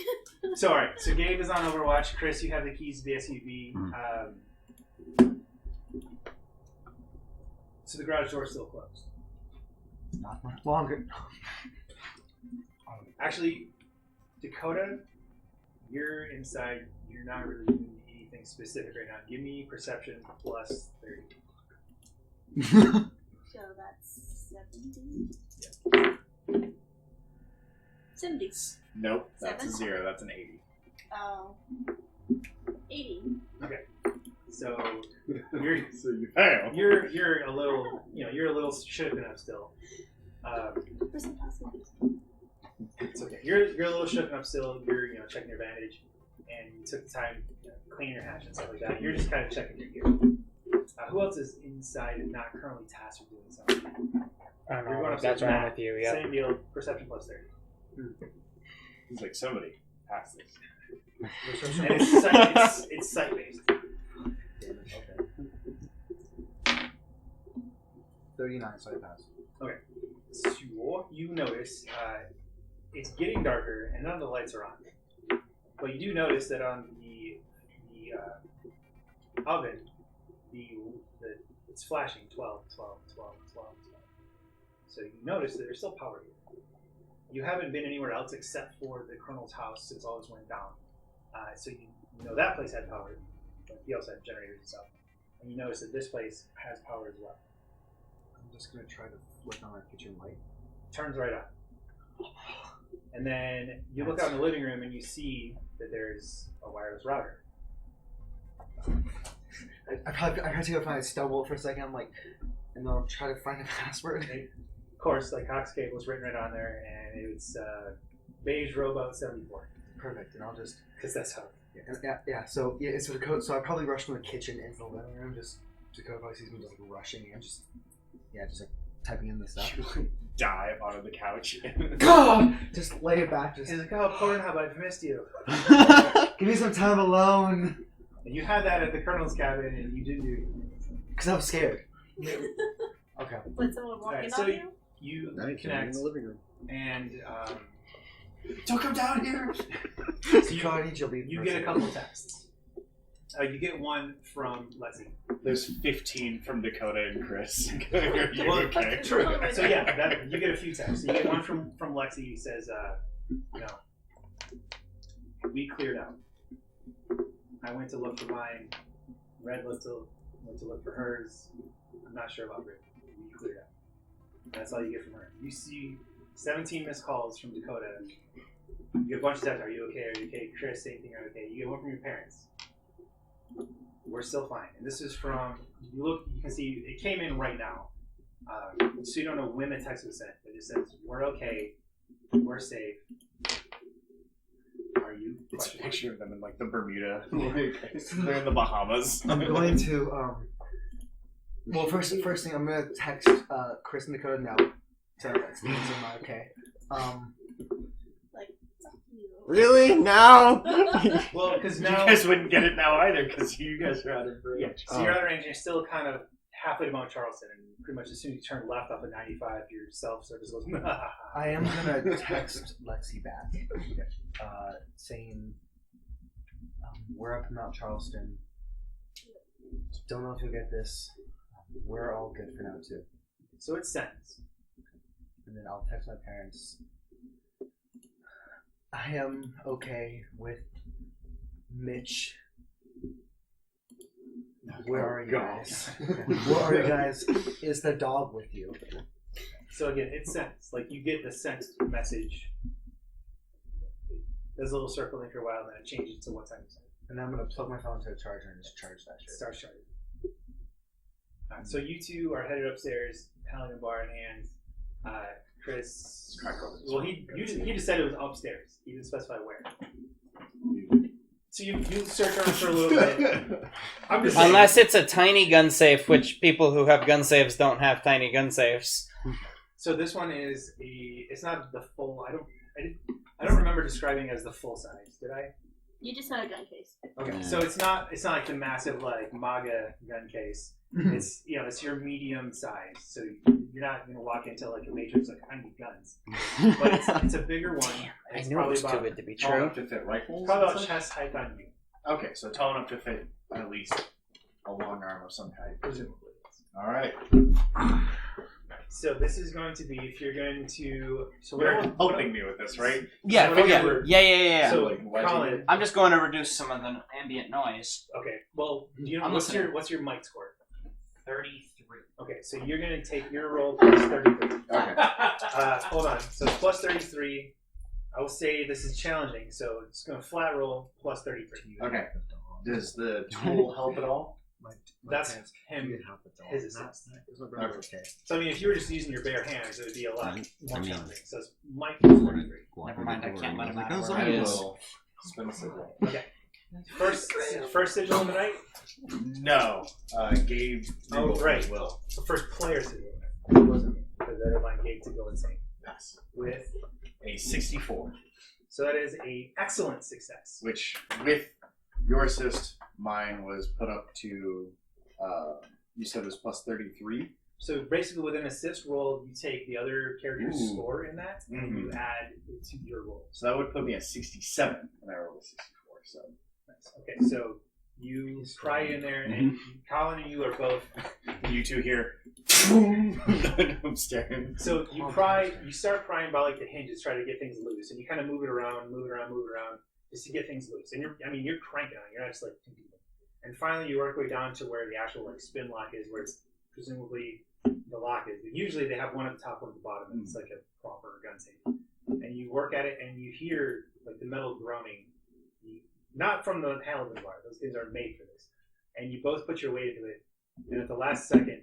Speaker 2: So, alright, so Gabe is on Overwatch. Chris, you have the keys to the SUV. So the garage door is still closed.
Speaker 7: Not much longer.
Speaker 2: Actually, Dakota, you're inside. You're not really doing anything specific right now. Give me perception plus 30.
Speaker 6: So that's 70.
Speaker 2: Yeah.
Speaker 6: 70.
Speaker 3: Nope, that's
Speaker 6: 7?
Speaker 3: a 0. That's an 80.
Speaker 6: Oh. 80.
Speaker 2: Okay. So you're
Speaker 3: So you fail.
Speaker 2: you're a little you're a little shooken up still.
Speaker 6: Percent possibility.
Speaker 2: It's okay. You're a little shooken up still. You're checking your bandage, and you took the time to clean your hatch and stuff like that. You're just kind of checking your gear. Who else is inside and not currently tasked with doing something?
Speaker 4: I don't
Speaker 2: You're
Speaker 4: know.
Speaker 2: going
Speaker 4: That's
Speaker 2: upstairs.
Speaker 4: wrong with you. Yeah.
Speaker 2: Same deal. Perception plus 30.
Speaker 3: He's like, somebody pass this.
Speaker 2: And it's sight based.
Speaker 7: Okay. 39, so I pass.
Speaker 2: Okay. So you notice it's getting darker and none of the lights are on. But you do notice that on the oven, it's flashing 12, 12, 12, 12, 12. So you notice that there's still power here. You haven't been anywhere else except for the Colonel's house since all this went down. So you know that place had power, but he also had generators and stuff. And you notice that this place has power as well.
Speaker 7: I'm just gonna try to flick on our kitchen light.
Speaker 2: Turns right on. And then you look out in the living room and you see that there's a wireless router.
Speaker 7: I had to go find a stumble for a second. I'm like, and I'll try to find a password.
Speaker 2: Of course, like Cox Cable was written right on there, and it's beige rowboat 74.
Speaker 7: Perfect, and I'll just
Speaker 2: Because that's how.
Speaker 7: yeah. So yeah, it's for the code. So I probably rush from the kitchen into the living room. Just Dakota probably sees me just like rushing in, just like typing in the stuff.
Speaker 3: Dive onto the couch.
Speaker 7: Just lay it back. Just
Speaker 2: He's like, oh, Pornhub, I've missed you.
Speaker 7: give me some time alone.
Speaker 2: And you had that at the Colonel's cabin, and you didn't do anything.
Speaker 7: Cause I'm scared. Okay.
Speaker 6: When someone walk
Speaker 2: Alright,
Speaker 6: in
Speaker 2: so
Speaker 6: on you?
Speaker 2: you
Speaker 5: Now you can in
Speaker 2: connect,
Speaker 5: the living room.
Speaker 2: and
Speaker 7: Don't come down here.
Speaker 2: so
Speaker 7: God, I need you to leave
Speaker 2: you
Speaker 7: for
Speaker 2: get a
Speaker 7: second.
Speaker 2: couple of texts. You get one from Lexi.
Speaker 3: There's 15 from Dakota and Chris. Are you
Speaker 2: Well,
Speaker 3: okay?
Speaker 2: True. So yeah, you get a few texts. You get one from Lexi who says, we cleared out. I went to look for mine. Red went to look for hers. I'm not sure about Rick. We cleared out. That's all you get from her. You see 17 missed calls from Dakota. You get a bunch of texts. Are you okay? Are you okay? Chris, same thing. Are you okay? You get one from your parents. We're still fine. And this is from, you can see it came in right now. So you don't know when the text was sent. It just says, we're okay. We're safe. Are you?
Speaker 3: It's a picture of them in like the Bermuda. They're in the Bahamas.
Speaker 7: I'm going to well, first thing I'm gonna text Chris and Dakota now. So that's am I okay?
Speaker 6: Like, fuck you.
Speaker 5: Really? Now?
Speaker 2: Well, because
Speaker 3: You
Speaker 2: now,
Speaker 3: guys wouldn't get it now either because you guys are out of range.
Speaker 2: yeah, so you're out of range and you're still kind of halfway to Mount Charleston, and pretty much as soon as you turn left off at 95, your self-service goes,
Speaker 7: I am gonna text Lexi back, saying we're up in Mount Charleston. Don't know if you'll get this. We're all good for now too.
Speaker 2: So it sends.
Speaker 7: And then I'll text my parents. I am okay with Mitch. Where are you guys? Where are you guys? Is the dog with you?
Speaker 2: So again, it sends. Like you get the sent message. There's a little circle in for a while, and then it changes to what time you send it.
Speaker 7: And I'm gonna plug my phone to a charger and just charge that shit.
Speaker 2: Start charging. So you two are headed upstairs, paddling a bar in hand. Chris. Well, he just said it was upstairs. He didn't specify where. So you search around for a little bit. I'm just saying.
Speaker 4: Unless it's a tiny gun safe, which people who have gun safes don't have tiny gun safes.
Speaker 2: So this one is it's not the full. I don't remember describing it as the full size. Did I?
Speaker 6: You just had a gun case.
Speaker 2: Okay, so it's not like the massive like MAGA gun case. It's it's your medium size. So you're not gonna walk into like a Matrix like I need guns, but it's a bigger one.
Speaker 4: I
Speaker 2: It's
Speaker 4: knew it
Speaker 2: probably
Speaker 4: was too
Speaker 2: about
Speaker 4: good to be
Speaker 3: Tall
Speaker 4: true.
Speaker 3: enough to fit rifles?
Speaker 2: probably
Speaker 3: and
Speaker 2: about
Speaker 3: such?
Speaker 2: chest height on you,
Speaker 3: Okay, so tall enough to fit at least a long arm of some type.
Speaker 2: presumably.
Speaker 3: Alright.
Speaker 2: So this is going to be if you're going to. So
Speaker 3: You're
Speaker 2: what
Speaker 3: helping me with this, right?
Speaker 4: Yeah,
Speaker 2: So
Speaker 4: yeah,
Speaker 2: we're-
Speaker 4: yeah.
Speaker 2: So
Speaker 3: like, wedging
Speaker 2: Colin,
Speaker 3: it.
Speaker 4: I'm just going to reduce some of the ambient noise.
Speaker 2: okay. Well, do you know
Speaker 4: I'm
Speaker 2: what's
Speaker 4: listening.
Speaker 2: your mic score?
Speaker 4: 33.
Speaker 2: Okay, so you're going to take your roll plus 33.
Speaker 3: Okay.
Speaker 2: Hold on. So plus 33. I will say this is challenging, so it's going to flat roll plus 33.
Speaker 3: Okay. Does the tool help at all?
Speaker 2: That's him. His assist.
Speaker 3: Okay.
Speaker 2: So I mean, if you were just using your bare hands, it would be a lot more
Speaker 5: I mean-
Speaker 2: challenging. So it's mic plus 33.
Speaker 4: Never mind, I can't let him out.
Speaker 5: Goes
Speaker 4: Where
Speaker 5: on
Speaker 4: it
Speaker 5: the
Speaker 4: is.
Speaker 5: wall.
Speaker 3: Spin a signal.
Speaker 2: First sigil of the night.
Speaker 3: No. Gabe.
Speaker 2: Oh,
Speaker 3: Reroll
Speaker 2: right.
Speaker 3: Will.
Speaker 2: The first player sigil of the night. Because that allowed Gabe to go insane
Speaker 3: Pass.
Speaker 2: with.
Speaker 3: A 64.
Speaker 2: So that is a excellent success.
Speaker 3: Which, with your assist, mine was put up to, you said it was plus 33?
Speaker 2: So basically, with an assist roll, you take the other character's
Speaker 3: Ooh.
Speaker 2: score in that, and you add it to your roll.
Speaker 3: So that would put me at 67 when I rolled a 64. So
Speaker 2: Nice. Okay, so you pry in there, and Colin and you are both.
Speaker 3: you two here. I'm staring.
Speaker 2: So you pry. You start prying by like the hinges, try to get things loose, and you kind of move it around, just to get things loose. And you're cranking on it. You're not just like. And finally, you work your way down to where the actual like spin lock is, where it's presumably the lock is. But usually they have one at the top, one at the bottom, and it's like a proper gun safe. And you work at it, and you hear like the metal groaning, not from the Hamilton bar. Those things aren't made for this. And you both put your weight into it, and at the last second,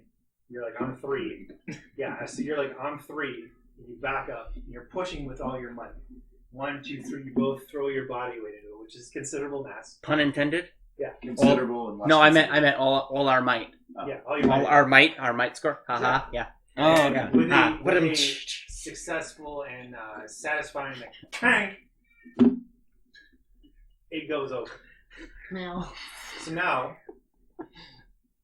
Speaker 2: you're like on 3. Yeah, so you're like on 3. And you back up, and you're pushing with all your might. 1, 2, 3. You both throw your body weight into it, which is considerable mass.
Speaker 4: Pun intended?
Speaker 2: Yeah,
Speaker 3: Considerable and less
Speaker 4: No, I
Speaker 3: considerable.
Speaker 4: meant all our might.
Speaker 2: yeah, all your
Speaker 4: All
Speaker 2: might.
Speaker 4: our might score. Haha, yeah. Oh,
Speaker 2: And
Speaker 4: okay.
Speaker 2: with
Speaker 4: What
Speaker 2: a
Speaker 4: am
Speaker 2: successful and satisfying crank, it goes over.
Speaker 6: Now.
Speaker 2: So now,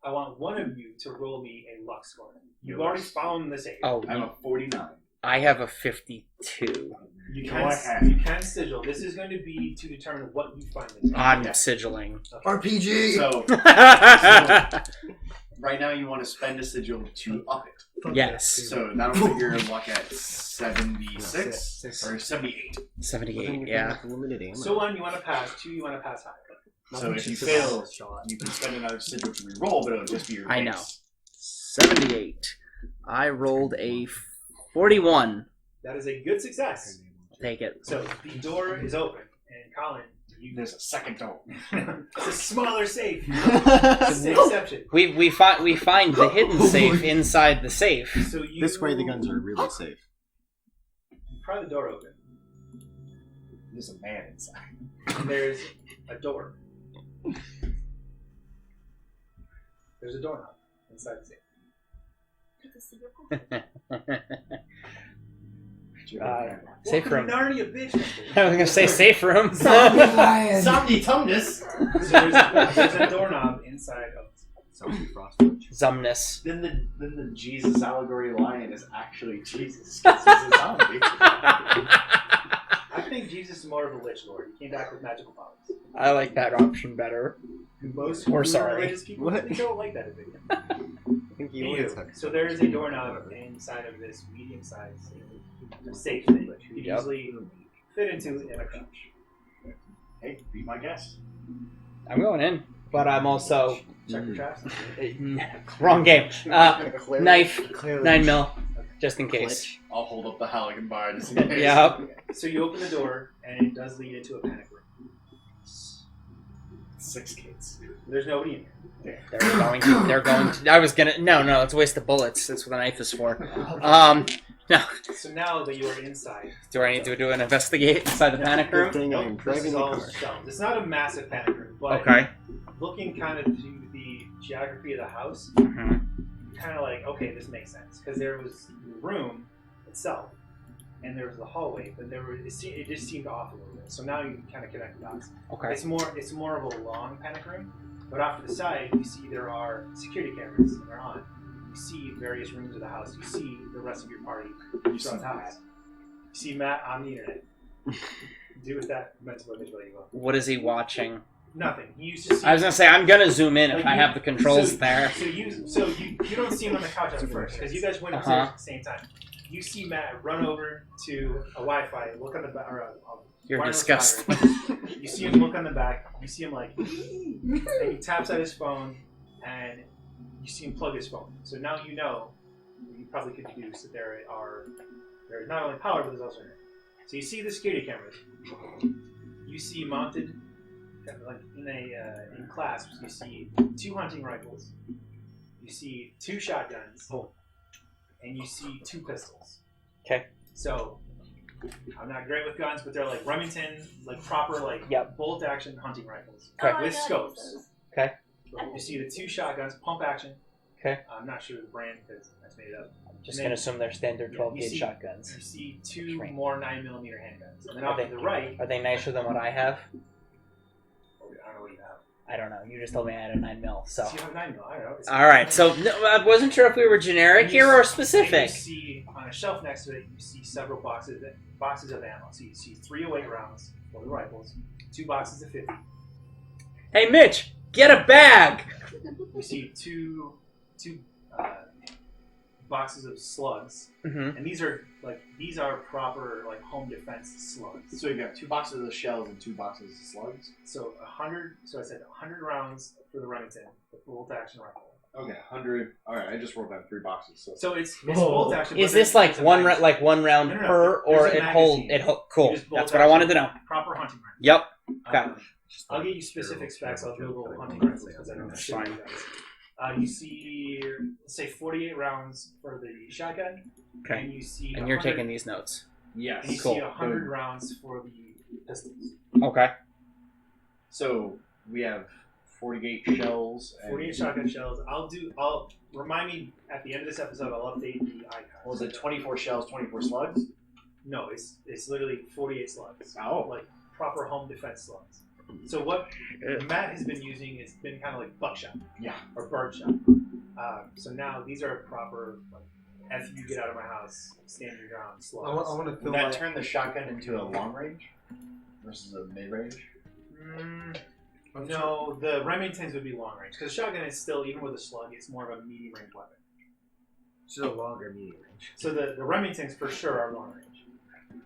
Speaker 2: I want one of you to roll me a luck score. You've already found the save.
Speaker 4: Oh,
Speaker 3: I'm a 49.
Speaker 4: I have a 52.
Speaker 2: You
Speaker 3: Go
Speaker 2: can
Speaker 3: ahead.
Speaker 2: you can sigil. This is going to be to determine what you find. In the
Speaker 4: I'm
Speaker 2: save.
Speaker 4: sigilling.
Speaker 5: RPG.
Speaker 3: So, right now you want to spend a sigil to up it.
Speaker 4: Yes.
Speaker 3: So that'll put your luck at 76 or 78.
Speaker 4: 78, yeah.
Speaker 5: Limited ammo.
Speaker 2: So 1, you want to pass. 2, you want to pass high.
Speaker 3: So if you fail, you can spend another sigil to reroll, but it'll just be your
Speaker 4: I
Speaker 3: base.
Speaker 4: know. 78. I rolled a 41.
Speaker 2: That is a good success.
Speaker 4: Take it.
Speaker 2: So the door is open, and Colin,
Speaker 3: There's a second door.
Speaker 2: it's a smaller safe. It's an exception.
Speaker 4: We find the hidden safe inside the safe.
Speaker 2: So you
Speaker 5: This way the guns are really safe.
Speaker 2: pry the door open.
Speaker 3: There's a man inside.
Speaker 2: There's a door. There's a doorknob inside the safe.
Speaker 6: It's a secret.
Speaker 4: Safe
Speaker 2: Welcome
Speaker 4: room.
Speaker 2: to Narnia, bitch.
Speaker 4: I was gonna say safe room.
Speaker 3: Somni tumnus.
Speaker 2: So there's a doorknob inside of.
Speaker 4: Zumness.
Speaker 3: Then the Jesus allegory lion is actually Jesus because he's a zombie.
Speaker 2: I think Jesus is more of a lich lord. He came back with magical powers.
Speaker 4: I like that option better.
Speaker 2: Most
Speaker 4: We're sorry.
Speaker 2: religious people
Speaker 5: What?
Speaker 2: they don't like that opinion.
Speaker 5: I think you would
Speaker 2: Anywho, so there is a doorknob inside of this medium-sized safe thing. You could
Speaker 4: Yep.
Speaker 2: easily fit into in a crouch.
Speaker 3: Hey, be my guest.
Speaker 4: I'm going in, but I'm also
Speaker 2: Check your traps.
Speaker 4: wrong game. Knife,
Speaker 5: Clearly.
Speaker 4: 9mm, just in case.
Speaker 3: I'll hold up the Halligan bar just in case.
Speaker 4: Yep.
Speaker 2: So you open the door, and it does lead into a panic room.
Speaker 3: 6 kids.
Speaker 2: There's nobody in there.
Speaker 4: They're going to. I was gonna. No, it's a waste of bullets. That's what a knife is for. No.
Speaker 2: So now that you are inside,
Speaker 4: Do I need to do an investigate inside the panic
Speaker 5: Good
Speaker 4: room?
Speaker 5: thing I am
Speaker 2: this
Speaker 5: driving
Speaker 2: is
Speaker 5: the
Speaker 2: all
Speaker 5: car.
Speaker 2: shelves. It's not a massive panic room, but
Speaker 4: Okay.
Speaker 2: looking kind of to the geography of the house,
Speaker 4: Mhm.
Speaker 2: kind of like, okay, this makes sense. Because there was the room itself, and there was the hallway, but it just seemed off a little bit. So now you can kind of connect the dots.
Speaker 4: Okay.
Speaker 2: It's more of a long panic room, but off to the side, you see there are security cameras, and they're on. You see various rooms of the house. You see the rest of your party throughout the house. You see Matt on the internet. Do with that mental image what you will.
Speaker 4: What is he watching?
Speaker 2: Nothing. You used to see.
Speaker 4: I was gonna say I'm gonna zoom in if
Speaker 2: Like
Speaker 4: I
Speaker 2: you-
Speaker 4: have the controls there.
Speaker 2: So you don't see him on the couch at first because you guys went upstairs at the same time. You see Matt run over to a Wi-Fi, look on the back, or a
Speaker 4: You're
Speaker 2: wireless
Speaker 4: disgusting.
Speaker 2: router. You see him look on the back. You see him like, and he taps at his phone, and you see him plug his phone. So now you know you probably could deduce that there is not only power but there's also internet. So you see the security cameras. You see mounted, like in clasps. You see 2 hunting rifles. You see 2 shotguns. And you see 2 pistols.
Speaker 4: Okay.
Speaker 2: So I'm not great with guns, but they're like Remington, like proper like
Speaker 4: Yep.
Speaker 2: bolt action hunting rifles
Speaker 4: Okay.
Speaker 6: Oh, I
Speaker 2: with
Speaker 6: got
Speaker 2: scopes.
Speaker 6: those.
Speaker 4: Okay.
Speaker 2: You see the 2 shotguns, pump action.
Speaker 4: Okay.
Speaker 2: I'm not sure the brand because that's made it up.
Speaker 4: Just
Speaker 2: And
Speaker 4: gonna
Speaker 2: then
Speaker 4: assume they're standard
Speaker 2: Yeah,
Speaker 4: 12
Speaker 2: you
Speaker 4: gauge
Speaker 2: see-
Speaker 4: shotguns.
Speaker 2: You see 2
Speaker 4: Right.
Speaker 2: more 9mm handguns, and then
Speaker 4: Are
Speaker 2: off
Speaker 4: they-
Speaker 2: to the right,
Speaker 4: Are they nicer than what I have?
Speaker 2: I don't know what you have.
Speaker 4: I don't know. You just told me I had a 9mm, so.
Speaker 2: So you have 9mm. I don't know. It's-
Speaker 4: All right. So no, I wasn't sure if we were generic here or
Speaker 2: And
Speaker 4: specific.
Speaker 2: you see on a shelf next to it, you see several boxes of ammo. So you see 308 rounds for the rifles, 2 boxes of 50.
Speaker 4: Hey, Mitch, get a bag.
Speaker 2: You see two boxes of slugs,
Speaker 4: Mm-hmm.
Speaker 2: and these are proper like home defense slugs.
Speaker 3: So you got 2 boxes of shells and 2 boxes of slugs.
Speaker 2: So 100. So I said 100 rounds for the Remington, the bolt action rifle.
Speaker 3: Okay, 100. All right, I just rolled down 3 boxes. So
Speaker 2: So it's
Speaker 7: Whoa.
Speaker 2: bolt action.
Speaker 4: Is
Speaker 2: but
Speaker 4: this
Speaker 2: there's
Speaker 4: like
Speaker 2: a
Speaker 4: one
Speaker 2: magazine.
Speaker 4: one round
Speaker 2: No, no, no.
Speaker 4: per, or
Speaker 2: There's a
Speaker 4: it hold
Speaker 2: magazine.
Speaker 4: it hold?
Speaker 2: You
Speaker 4: Cool.
Speaker 2: just bolt
Speaker 4: That's what I wanted to know.
Speaker 2: Proper hunting rifle.
Speaker 4: Yep. Okay.
Speaker 2: I'll get you specific specs. I'll Google hunting rifles because I don't know shit about you guys. You see, let's say 48 rounds for the shotgun.
Speaker 4: Okay.
Speaker 2: And you see.
Speaker 4: And you're
Speaker 2: 100
Speaker 4: taking these notes.
Speaker 3: yes.
Speaker 2: And you
Speaker 4: Cool.
Speaker 2: see 100 rounds for the pistols.
Speaker 4: Okay.
Speaker 3: So we have 48 shells. And
Speaker 2: 48 shotgun shells. I'll remind me at the end of this episode. I'll update the icon.
Speaker 3: Was it 24 shells, 24 slugs?
Speaker 2: No, it's literally 48 slugs.
Speaker 3: Oh.
Speaker 2: Like proper home defense slugs. So what Matt has been using has been kind of like buckshot.
Speaker 3: Yeah.
Speaker 2: Or birdshot. So now these are proper like F you get out of my house, stand your ground slugs.
Speaker 7: I want to
Speaker 3: Would
Speaker 7: fill
Speaker 3: that
Speaker 7: my.
Speaker 3: turn the shotgun into a long range versus a mid range?
Speaker 2: No, the Remingtons would be long range because shotgun is still, even with a slug, it's more of a medium range weapon.
Speaker 7: It's a longer medium range.
Speaker 2: So the Remingtons for sure are long range.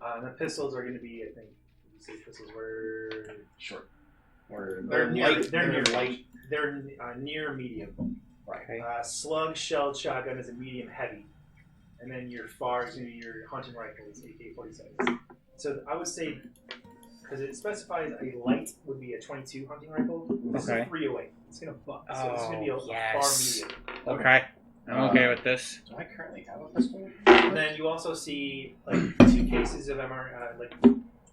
Speaker 2: And the pistols are going to be, I think, you say pistols were
Speaker 3: Short. Or
Speaker 2: they're near
Speaker 3: light.
Speaker 2: they're near
Speaker 3: light.
Speaker 2: they're near medium.
Speaker 3: Right.
Speaker 4: Okay.
Speaker 2: Slug shelled shotgun is a medium heavy, and then your FAR is going to be your hunting rifles, AK-47s. So I would say, because it specifies a light would be a 22 hunting rifle. This is
Speaker 4: Okay.
Speaker 2: a 308. It's going to buck. So this is going to be a
Speaker 4: yes.
Speaker 2: far medium.
Speaker 4: Okay. I'm okay with this.
Speaker 3: Do I currently have a pistol?
Speaker 2: And then you also see like 2 cases of like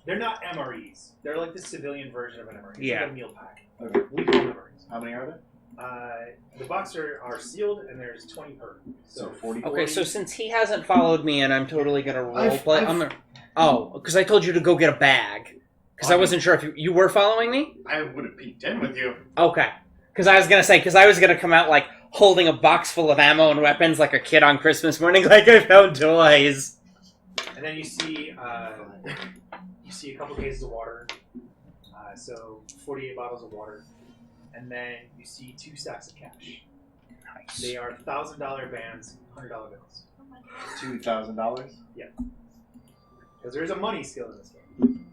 Speaker 2: they're not MREs. They're like the civilian version of an MRE. It's
Speaker 4: Yeah.
Speaker 2: like a meal pack.
Speaker 3: Okay.
Speaker 2: We call them MREs.
Speaker 3: How many are there?
Speaker 2: The boxes are sealed, and there's 20 per.
Speaker 3: So 40.
Speaker 4: Okay, so since he hasn't followed me and I'm totally gonna
Speaker 3: I've-
Speaker 4: roleplay, I'm gonna. Oh, because I told you to go get a bag. Because I wasn't sure if you were following me.
Speaker 3: I would have peeked in with you.
Speaker 4: Okay. Because I was gonna say, because I was gonna come out like holding a box full of ammo and weapons like a kid on Christmas morning, like I found toys.
Speaker 2: And then you see a couple cases of water. So 48 bottles of water. And then you see 2 stacks of cash.
Speaker 4: Nice.
Speaker 2: They are $1,000 bands, $100 bills.
Speaker 6: Oh my god.
Speaker 3: $2,000.
Speaker 2: Because there's a money skill in this game.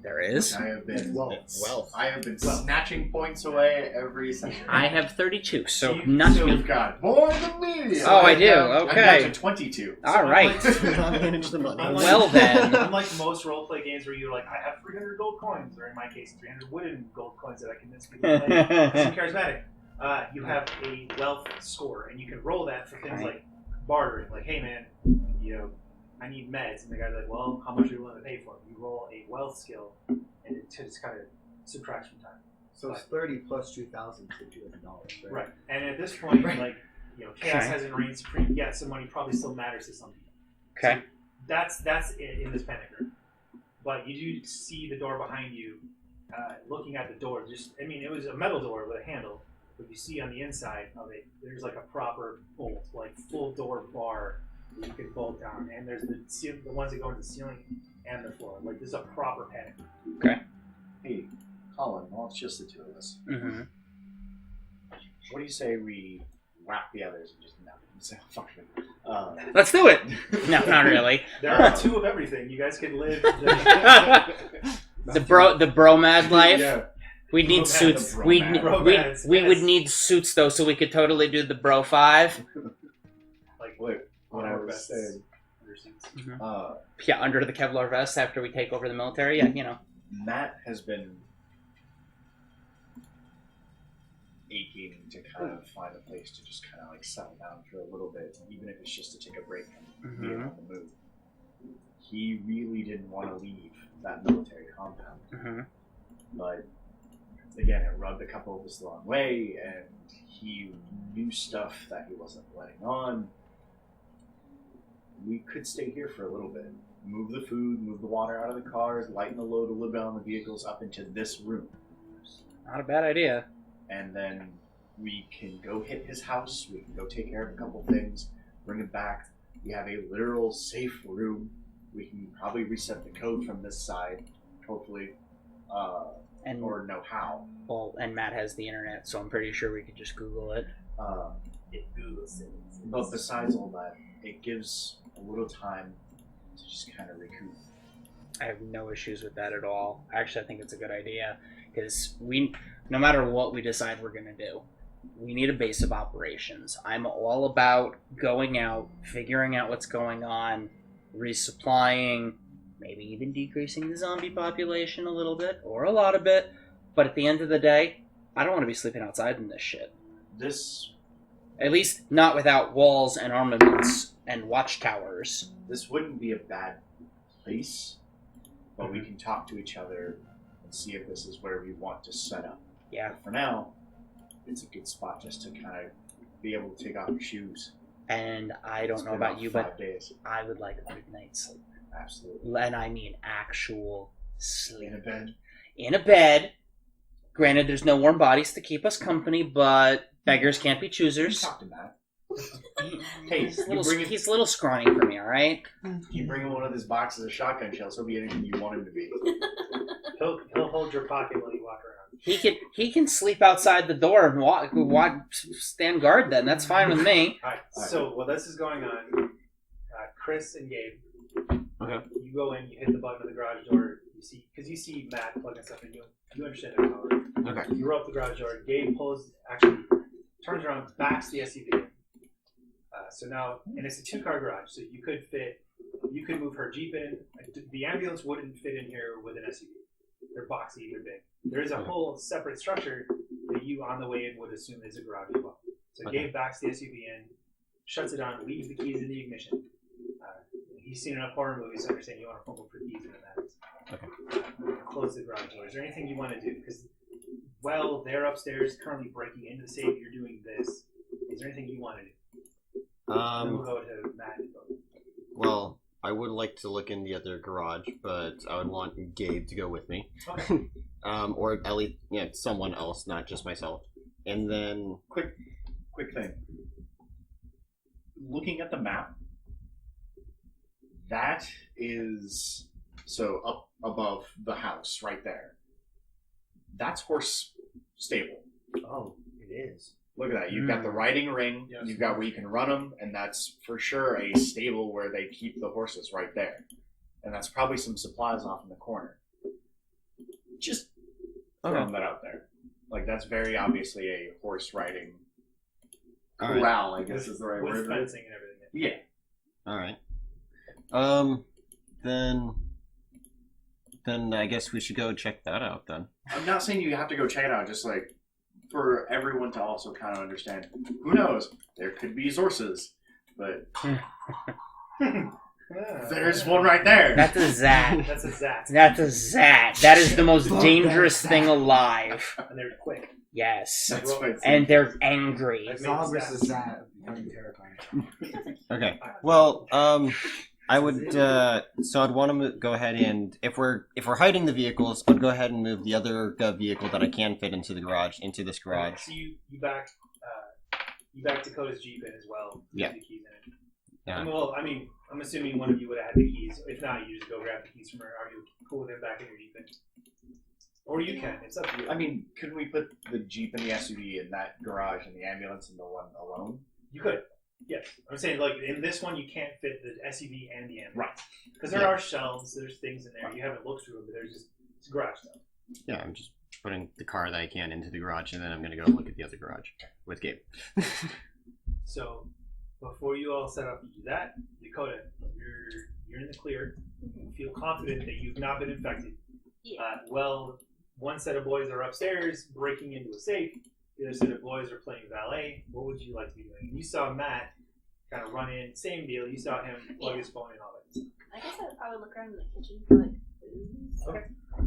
Speaker 4: There is.
Speaker 3: I have been
Speaker 5: Wealth.
Speaker 3: I have been
Speaker 2: Well.
Speaker 3: snatching points away every session.
Speaker 4: I have 32, so
Speaker 2: You-
Speaker 4: not.
Speaker 2: so-
Speaker 3: You've got more than me.
Speaker 4: Oh, I do.
Speaker 3: I'm
Speaker 4: Okay.
Speaker 3: down to 22.
Speaker 4: All right.
Speaker 5: Manage the money.
Speaker 2: Unlike-
Speaker 4: Well then.
Speaker 2: Unlike most roleplay games where you're like, I have 300 gold coins, or in my case, 300 wooden gold coins that I convince people to play. It's charismatic. You have a wealth score, and you can roll that for things
Speaker 4: Okay.
Speaker 2: like bartering. Like, hey man, I need meds, and the guy's like, well, how much are you willing to pay for them? You roll a wealth skill, and it just kind of subtracts from time.
Speaker 7: So it's 30 plus 2,000 for $200, right?
Speaker 2: Right. And at this point,
Speaker 7: Right.
Speaker 2: like, chaos
Speaker 4: Okay.
Speaker 2: hasn't reigned supreme yet, so money probably still matters to some people.
Speaker 4: Okay.
Speaker 2: So that's it in this panic room. But you do see the door behind you, looking at the door. It was a metal door with a handle, but you see on the inside of it, there's like a proper bolt, like full door bar that you can bolt down. And there's the ones that go into the ceiling and the floor. Like, there's a proper panic room.
Speaker 3: Hey, Colin, well, it's just the two of us.
Speaker 4: Mm-hmm.
Speaker 3: What do you say we whack the others and just fuck them?
Speaker 4: Let's do it. No, not really.
Speaker 2: There are two of everything. You guys can live.
Speaker 4: The bromad life.
Speaker 3: Yeah.
Speaker 4: We'd need
Speaker 2: Bromad,
Speaker 4: suits.
Speaker 3: the
Speaker 4: We
Speaker 2: bromad.
Speaker 4: we would
Speaker 2: Yes.
Speaker 4: need suits though, so we could totally do the bro 5.
Speaker 2: Like,
Speaker 3: Look, what I
Speaker 2: armor
Speaker 3: was
Speaker 2: vests,
Speaker 3: saying.
Speaker 2: undersuits.
Speaker 4: Yeah, under the Kevlar vest after we take over the military. Yeah,
Speaker 3: Matt has been aching to kind of find a place to just kind of like settle down for a little bit, even if it's just to take a break from being on the move. He really didn't want to leave that military compound,
Speaker 4: Mm-hmm.
Speaker 3: but again, it rubbed a couple of us the wrong way, and he knew stuff that he wasn't letting on. We could stay here for a little bit. Move the food, move the water out of the cars, lighten the load a little bit on the vehicles up into this room.
Speaker 4: Not a bad idea.
Speaker 3: And then we can go hit his house, we can go take care of a couple things, bring him back. We have a literal safe room. We can probably reset the code from this side, hopefully,
Speaker 4: And
Speaker 3: or know how.
Speaker 4: and Matt has the internet, so I'm pretty sure we could just Google it.
Speaker 3: But besides all that, it gives a little time to just kind of recoup.
Speaker 4: I have no issues with that at all. Actually, I think it's a good idea because no matter what we decide we're going to do, we need a base of operations. I'm all about going out, figuring out what's going on, resupplying, maybe even decreasing the zombie population a little bit or a lot of bit. But at the end of the day, I don't want to be sleeping outside in this shit. At least not without walls and armaments and watchtowers.
Speaker 3: This wouldn't be a bad place, but we can talk to each other and see if this is where we want to set up.
Speaker 4: Yeah.
Speaker 3: But for now, it's a good spot just to kind of be able to take off your shoes.
Speaker 4: And I
Speaker 3: It's
Speaker 4: don't know
Speaker 3: been
Speaker 4: about you, but
Speaker 3: 5 days.
Speaker 4: I would like a good night's sleep.
Speaker 3: Absolutely.
Speaker 4: And I mean actual sleep.
Speaker 3: In a bed.
Speaker 4: In a bed. Granted, there's no warm bodies to keep us company, but beggars can't be choosers.
Speaker 3: Talk to Matt. Hey,
Speaker 4: He's a little scrawny for me, alright?
Speaker 3: you bring him one of these boxes of shotgun shells, he'll be anything you want him to be.
Speaker 2: He'll hold your pocket while you walk around.
Speaker 4: He can sleep outside the door and stand guard then. That's fine with me.
Speaker 2: All right. So while this is going on, Chris and Gabe,
Speaker 5: Okay.
Speaker 2: you go in, you hit the button of the garage door. You see Matt plugging stuff in. You understand that power.
Speaker 5: Okay.
Speaker 2: You roll up the garage door. Gabe turns around, backs the SUV. So now, and it's a 2-car garage, so you could move her Jeep in. The ambulance wouldn't fit in here with an SUV. They're boxy, they're big. There is a whole separate structure that you, on the way in, would assume is a garage as well. So
Speaker 5: Okay.
Speaker 2: Gabe backs the SUV in, shuts it on, leaves the keys in the ignition. He's seen enough horror movies to understand you want to fumble for keys in that. Close the garage door. Is there anything you want to do? Because, they're upstairs currently breaking into the safe. You're doing this. Is there anything you want to do? Then we'll go to Matt and go.
Speaker 5: Well, I would like to look in the other garage, but I would want Gabe to go with me.
Speaker 2: Okay.
Speaker 5: Or at least someone else, not just myself. And then
Speaker 3: Quick thing. Looking at the map, that is so up above the house right there. That's horse stable.
Speaker 7: Oh, it is.
Speaker 3: Look at that. You've got the riding ring.
Speaker 2: Yes.
Speaker 3: You've got where you can run them, and that's for sure a stable where they keep the horses right there. And that's probably some supplies off in the corner. Just throwing that out there. Like, that's very obviously a horse riding
Speaker 5: all right.
Speaker 3: corral, I guess is the right
Speaker 2: with
Speaker 3: word. right?
Speaker 2: fencing and everything.
Speaker 3: Yeah.
Speaker 5: All right. Then I guess we should go check that out then.
Speaker 3: I'm not saying you have to go check it out, just like for everyone to also kind of understand. Who knows? There could be sources. but there's one right there.
Speaker 4: That's a Zat.
Speaker 2: That's a Zat.
Speaker 4: That's a Zat. That is the most dangerous thing alive.
Speaker 2: And they're quick.
Speaker 4: Yes.
Speaker 3: That's what
Speaker 4: And they're angry.
Speaker 2: I've made
Speaker 7: Zog
Speaker 2: Zats.
Speaker 7: versus Zat. Becoming terrifying.
Speaker 5: Okay. Well, I would. So I'd want to go ahead and if we're hiding the vehicles, I'd go ahead and move the other vehicle that I can fit into the garage into this garage.
Speaker 2: So you back Dakota's Jeep in as well.
Speaker 5: Yeah.
Speaker 2: The keys in it.
Speaker 5: Yeah.
Speaker 2: Well, I mean, I'm assuming one of you would have had the keys. If not, you just go grab the keys from her. Are you cool with it back in your Jeep? Or you can. It's up to you.
Speaker 3: I mean, could we put the Jeep and the SUV in that garage and the ambulance in the one alone?
Speaker 2: You could. Yes. I'm saying, like, in this one, you can't fit the SUV and the ambulance.
Speaker 3: Right.
Speaker 2: Because there are shelves, there's things in there. You haven't looked through them, but there's just it's garage stuff.
Speaker 5: Yeah, I'm just putting the car that I can into the garage, and then I'm gonna go look at the other garage with Gabe.
Speaker 2: So, before you all set up to do that, Dakota, you're in the clear. You feel confident that you've not been infected.
Speaker 6: Yeah.
Speaker 2: Well, one set of boys are upstairs breaking into a safe. The other set of boys are playing valet. What would you like to be doing? You saw Matt kind of run in. Same deal. You saw him plug his phone and all that.
Speaker 6: I guess I would probably look around in the kitchen for like food.
Speaker 2: Okay.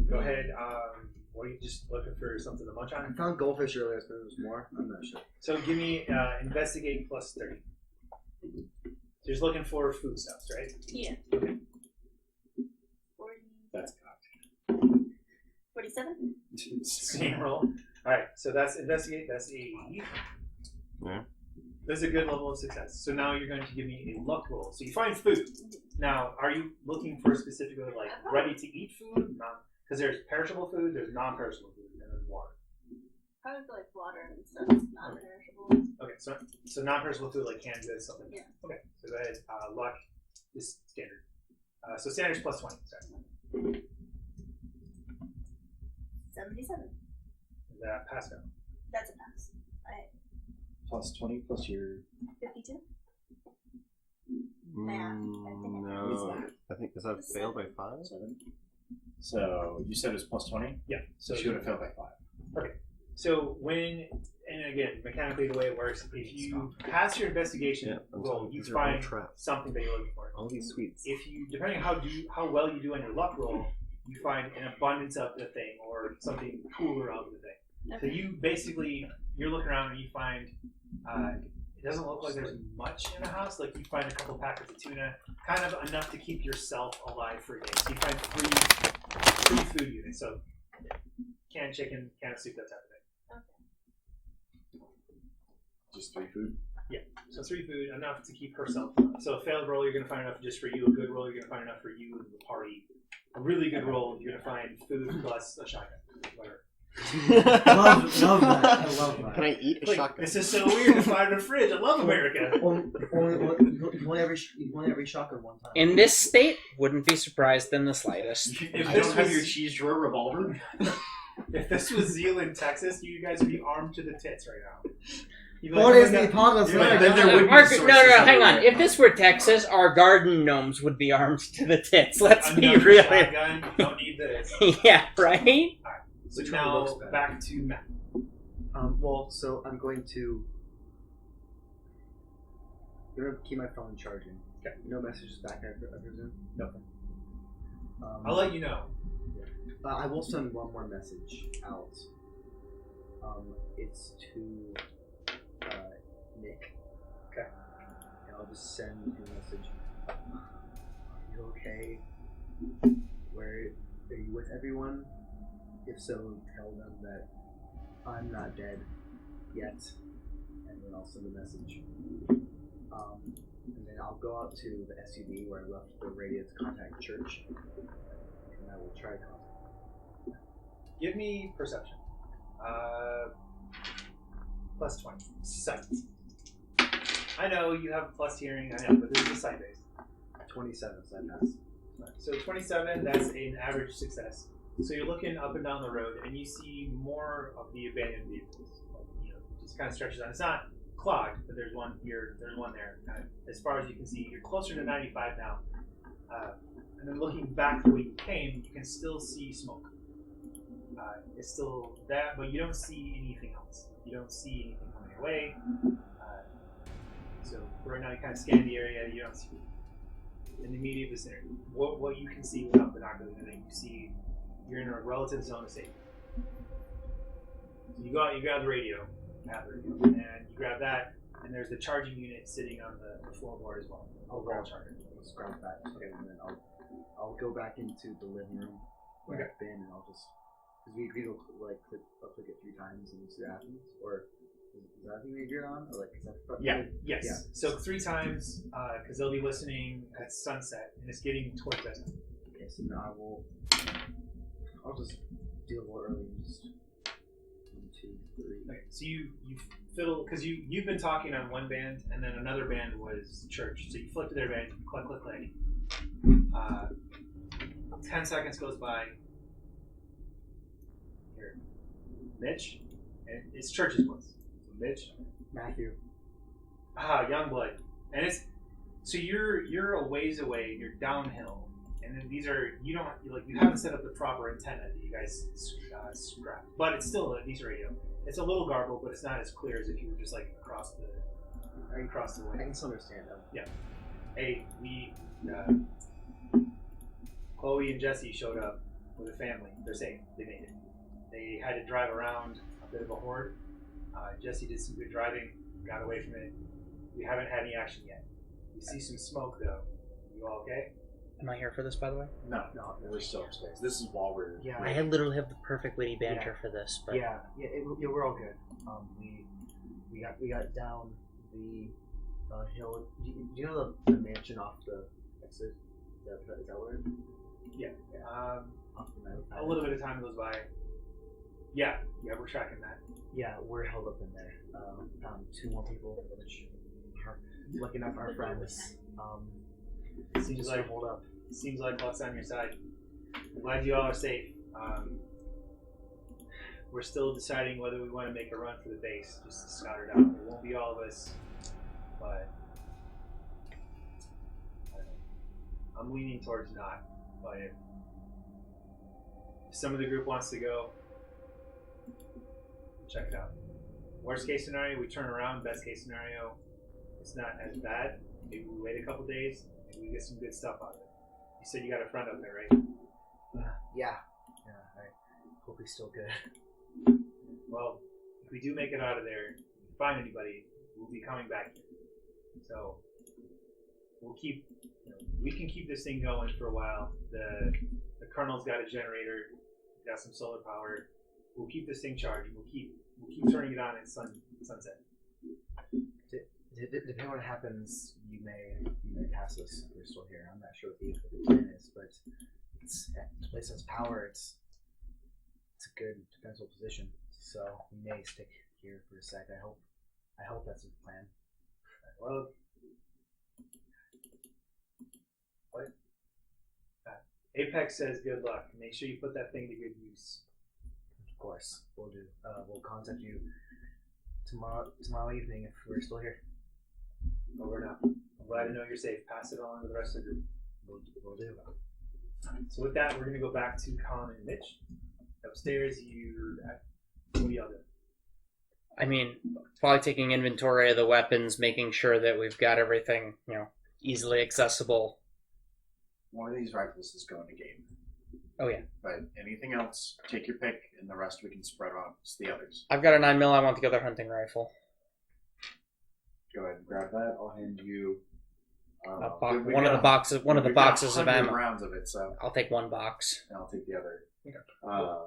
Speaker 2: Go ahead. Or are you just looking for something to munch
Speaker 7: I
Speaker 2: on?
Speaker 7: found goldfish earlier, so there was more. I'm not sure.
Speaker 2: So give me investigate plus 30. So you're just looking for foodstuffs, right?
Speaker 6: Yeah.
Speaker 2: Okay.
Speaker 6: 40,
Speaker 3: That's cocked.
Speaker 6: 47?
Speaker 2: Same roll. Alright, so that's investigate, that's a
Speaker 5: Yeah.
Speaker 2: That's a good level of success. So now you're going to give me a luck roll. So you find food. Now, are you looking for specifically like ready to eat food? Because there's perishable food, there's non-perishable food, and there's water.
Speaker 6: Probably for like water and stuff. Not perishable.
Speaker 2: Okay, so non-perishable food like canned goods, something.
Speaker 6: Yeah.
Speaker 2: Okay, so go ahead. Luck is standard. So standard's plus 20. Sorry.
Speaker 6: 77.
Speaker 2: Is that pass fail?
Speaker 6: That's a pass.
Speaker 3: Plus 20 plus your...
Speaker 6: 52?
Speaker 5: No. I think is that failed by 5?
Speaker 3: 7. So you said it was plus 20?
Speaker 2: Yeah. So
Speaker 3: She would have failed by 5.
Speaker 2: Okay. So when, and again, mechanically the way it works, if you pass your investigation roll, you find something that you're looking for.
Speaker 5: All these sweets.
Speaker 2: If you, depending on how well you do on your luck roll, you find an abundance of the thing or something cooler of the thing.
Speaker 6: Okay.
Speaker 2: So you basically, you're looking around and you find, it doesn't look like there's much in the house. Like you find a couple packets of tuna, kind of enough to keep yourself alive for a day. So you find three food units. So canned chicken, canned soup, that type of thing.
Speaker 3: Just 3 food?
Speaker 2: Yeah. So 3 food, enough to keep herself alive. So a failed roll, you're going to find enough just for you. A good roll, you're going to find enough for you and the party. A really good roll, you're going to find food plus a shotgun. Whatever.
Speaker 7: love that. I love that.
Speaker 5: Can I eat a
Speaker 2: Like,
Speaker 5: shotgun?
Speaker 2: this is so weird to find in a fridge. I love America.
Speaker 7: Only every shotgun one time.
Speaker 4: In this state, wouldn't be surprised in the slightest.
Speaker 2: If
Speaker 3: I
Speaker 2: this
Speaker 3: don't have
Speaker 2: was-
Speaker 3: your cheese drawer revolver?
Speaker 2: If this was Zealand, Texas, you guys would be armed to the tits right now. You'd be
Speaker 7: What
Speaker 2: "Oh
Speaker 7: is
Speaker 2: my
Speaker 7: the
Speaker 2: God."
Speaker 7: apocalypse?
Speaker 2: You're like,
Speaker 3: then there would be
Speaker 4: no,
Speaker 3: sources
Speaker 4: hang on.
Speaker 3: everywhere.
Speaker 4: If this were Texas, our garden gnomes would be armed to the tits. Let's be
Speaker 2: Another
Speaker 4: real.
Speaker 2: shotgun, you don't need this.
Speaker 4: Yeah, right?
Speaker 2: So
Speaker 7: Which one
Speaker 2: now
Speaker 7: looks better?
Speaker 2: back to Matt.
Speaker 7: Well, so I'm going to keep my phone charging.
Speaker 2: Okay.
Speaker 7: No messages back, I presume?
Speaker 2: Nothing.
Speaker 7: Um,
Speaker 2: I'll let you know.
Speaker 7: I will send one more message out. It's to Nick.
Speaker 2: Okay.
Speaker 7: And I'll just send a message. Are you okay? Are you with everyone? If so, tell them that I'm not dead yet. And then I'll send a message. And then I'll go out to the SUV where I left the radio to contact the church. And I will try to contact.
Speaker 2: Give me perception. Plus 20. Sight. I know you have plus hearing, I know, but this is sight based.
Speaker 7: 27, so I pass.
Speaker 2: So 27, that's an average success. So you're looking up and down the road, and you see more of the abandoned vehicles. You know, just kind of stretches out. It's not clogged, but there's one here, there's one there. Kind of, as far as you can see, you're closer to 95 now. And then looking back the way you came, you can still see smoke. It's still that, but you don't see anything else. You don't see anything coming your way. So right now you kind of scan the area. You don't see in the immediate vicinity. What you can see without binoculars, I think you see you're in a relative zone of safety. So you go out, you grab the radio, and you grab that, and there's the charging unit sitting on the floorboard as well. Overall charger.
Speaker 7: Let's grab that, okay, and then I'll go back into the living room where I've been, and I'll just because we agreed to like click it 3 times and see what happens, or is that the thing we agreed on, or like is that
Speaker 2: Yes.
Speaker 7: Yeah.
Speaker 2: So 3 times because they'll be listening at sunset, and it's getting towards that time.
Speaker 7: Okay, so then I'll just do a little early, just 1, 2, 3.
Speaker 2: Okay, so you fiddle because you've been talking on one band, and then another band was church. So you flip to their band, click, click, click. 10 seconds goes by. Here, Mitch, and it's church's voice. So Mitch,
Speaker 7: Matthew.
Speaker 2: Youngblood, and it's so you're a ways away. You're downhill, and then these are you haven't set up the proper antenna that you guys scrapped, but it's still a decent radio. It's a little garbled, but it's not as clear as if you were just like across the
Speaker 7: I
Speaker 2: way.
Speaker 7: can still understand them.
Speaker 2: Yeah. Hey, Chloe and Jesse showed up with a family. They're safe. They made it. They had to drive around a bit of a horde. Jesse did some good driving, got away from it. We haven't had any action yet. We see some smoke though. You all okay?
Speaker 4: Am I here for this, by the way?
Speaker 3: No, we're still upstairs. This is while we're.
Speaker 7: Yeah.
Speaker 4: I literally have the perfect witty banter for this, but
Speaker 7: Yeah, we're all good. We got down the hill. Do you know the mansion off the exit? Is that where?
Speaker 2: Yeah.
Speaker 7: Off the map?
Speaker 2: A little bit of time goes by. Yeah, we're tracking that.
Speaker 7: Yeah, we're held up in there. Found 2 more people, which are lucky enough our friends.
Speaker 2: Seems
Speaker 7: Just
Speaker 2: like
Speaker 7: hold up.
Speaker 2: luck's on your side. I'm glad you all are safe. We're still deciding whether we want to make a run for the base, just to scout it out. It won't be all of us, but I don't know. I'm leaning towards not. But if some of the group wants to go, check it out. Worst case scenario, we turn around. Best case scenario, it's not as bad. Maybe we wait a couple days and we get some good stuff out of it. You said you got a friend up there, right?
Speaker 7: Yeah. I hope he's still good.
Speaker 2: Well, if we do make it out of there, if we find anybody, we'll be coming back here. So we'll keep. We can keep this thing going for a while. The colonel's got a generator, got some solar power. We'll keep this thing charged. We'll keep turning it on at sunset.
Speaker 7: Depending on what happens, you may pass us if we're still here. I'm not sure what the plan is, but it's a place that's power. It's a good defensible position, so we may stick here for a sec. I hope that's the plan.
Speaker 2: Well, what? Apex says good luck. Make sure you put that thing to good use.
Speaker 7: Of course, we'll do. We'll contact you tomorrow evening if we're still here.
Speaker 2: Over now. I'm glad to know you're safe. Pass it on to the rest of the group.
Speaker 7: We'll do.
Speaker 2: So with that, we're going to go back to Colin and Mitch. Upstairs, what do y'all do?
Speaker 4: I mean, probably taking inventory of the weapons, making sure that we've got everything, easily accessible.
Speaker 3: One of these rifles is going to game.
Speaker 4: Oh yeah.
Speaker 3: But anything else, take your pick, and the rest we can spread on the others.
Speaker 4: I've got a 9mm. I want the other hunting rifle.
Speaker 3: Go ahead and grab that. I'll hand you
Speaker 4: One of the boxes of ammo.
Speaker 3: rounds of it, so
Speaker 4: I'll take 1 box.
Speaker 3: and I'll take the other.
Speaker 2: Okay.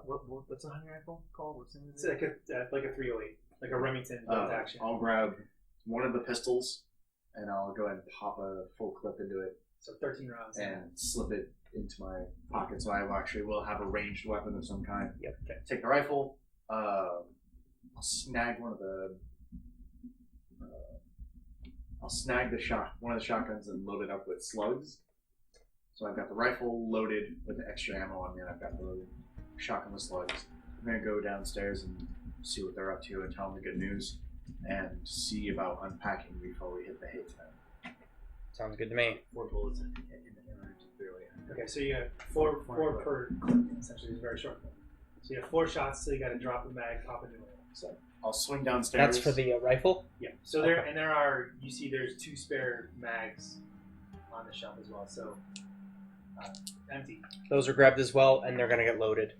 Speaker 7: What's a hunting rifle called? What's the name of
Speaker 2: It's like a 308, like a Remington bolt action.
Speaker 3: I'll grab one of the pistols, and I'll go ahead and pop a full clip into it
Speaker 2: So 13 rounds.
Speaker 3: and slip it into my pocket. So I will have a ranged weapon of some kind.
Speaker 2: Yep. Okay.
Speaker 3: Take the rifle. I'll snag one of the. I'll snag one of the shotguns and load it up with slugs. So I've got the rifle loaded with the extra ammo on me, and I've got the shotgun with slugs. I'm gonna go downstairs and see what they're up to and tell them the good news, and see about unpacking before we hit the hay tent.
Speaker 4: Sounds good to me.
Speaker 7: 4 bullets in the 308.
Speaker 2: Okay, so you have four per clip. Essentially, it's very short. So you have 4 shots, so you got to drop the mag, pop a new one. So
Speaker 3: I'll swing downstairs.
Speaker 4: That's for the rifle?
Speaker 2: Yeah. So there are, you see there's 2 spare mags on the shelf as well. So empty.
Speaker 4: Those are grabbed as well, and they're going to get loaded.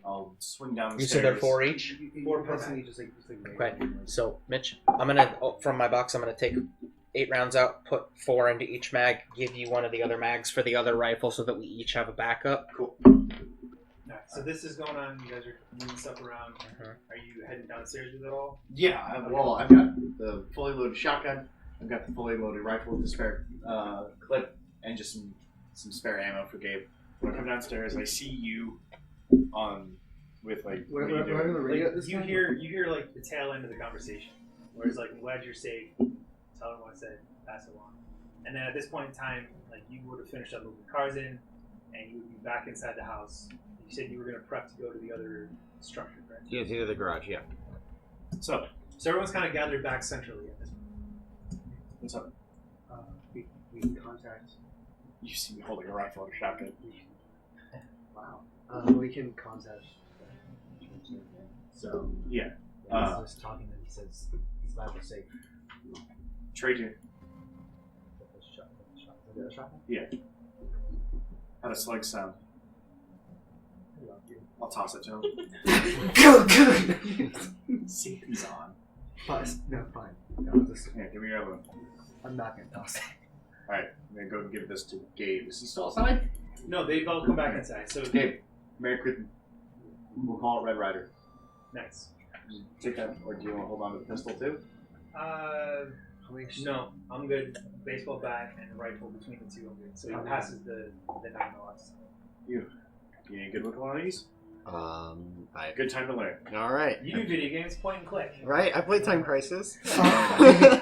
Speaker 3: I'll swing down the
Speaker 4: You
Speaker 3: stairs.
Speaker 4: said they're 4 each?
Speaker 2: Four per
Speaker 7: personally
Speaker 2: mag.
Speaker 7: just like
Speaker 4: Okay. So, Mitch, I'm going to, from my box, I'm going to take 8 rounds out, put 4 into each mag, give you one of the other mags for the other rifle so that we each have a backup.
Speaker 3: Cool.
Speaker 2: Alright, so this is going on. You guys are moving stuff around. Are you heading downstairs with it all?
Speaker 3: Yeah, well, I've got the fully loaded shotgun. I've got the fully loaded rifle with the spare clip, and just some spare ammo for Gabe. When I come downstairs, I see you with like.
Speaker 7: We're
Speaker 3: what are you doing?
Speaker 7: on the radio at this
Speaker 2: You
Speaker 7: time?
Speaker 2: hear like the tail end of the conversation, where it's like, "I'm glad you're safe. Tell them what I said. Pass it along." And then at this point in time, like you would have finished up moving cars in, and you would be back inside the house. You said you were going to prep to go to the other structure, correct?
Speaker 5: Yeah, to the garage. Yeah.
Speaker 2: So everyone's kind of gathered back centrally at this point.
Speaker 3: What's up?
Speaker 7: We can contact.
Speaker 3: You see me holding a rifle and a shotgun.
Speaker 7: Wow. We can contact. So
Speaker 3: Yeah.
Speaker 7: he's just talking, and he says he's glad we're safe.
Speaker 3: Trade you.
Speaker 7: Is that a shotgun?
Speaker 3: Yeah. How does slugs sound? I'll toss it to him.
Speaker 7: Good.
Speaker 3: Safety's on.
Speaker 7: No, fine. No,
Speaker 3: Here, give me your other one.
Speaker 7: I'm not gonna toss it.
Speaker 3: Alright, I'm gonna go and give this to Gabe. Is he still outside?
Speaker 2: No, they've all come back inside. So
Speaker 3: Gabe, Merry Christmas. We'll call it Red Rider.
Speaker 2: nice.
Speaker 3: Take that, or do you want to hold on to the pistol too?
Speaker 2: No, I'm good. Baseball bat and rifle between the two. I'm good. So he passes the 9mm.
Speaker 3: You ain't good with one of these?
Speaker 5: I.
Speaker 3: Good time to learn.
Speaker 5: All right.
Speaker 2: You do video games, point and click.
Speaker 5: Right. I played Time Crisis.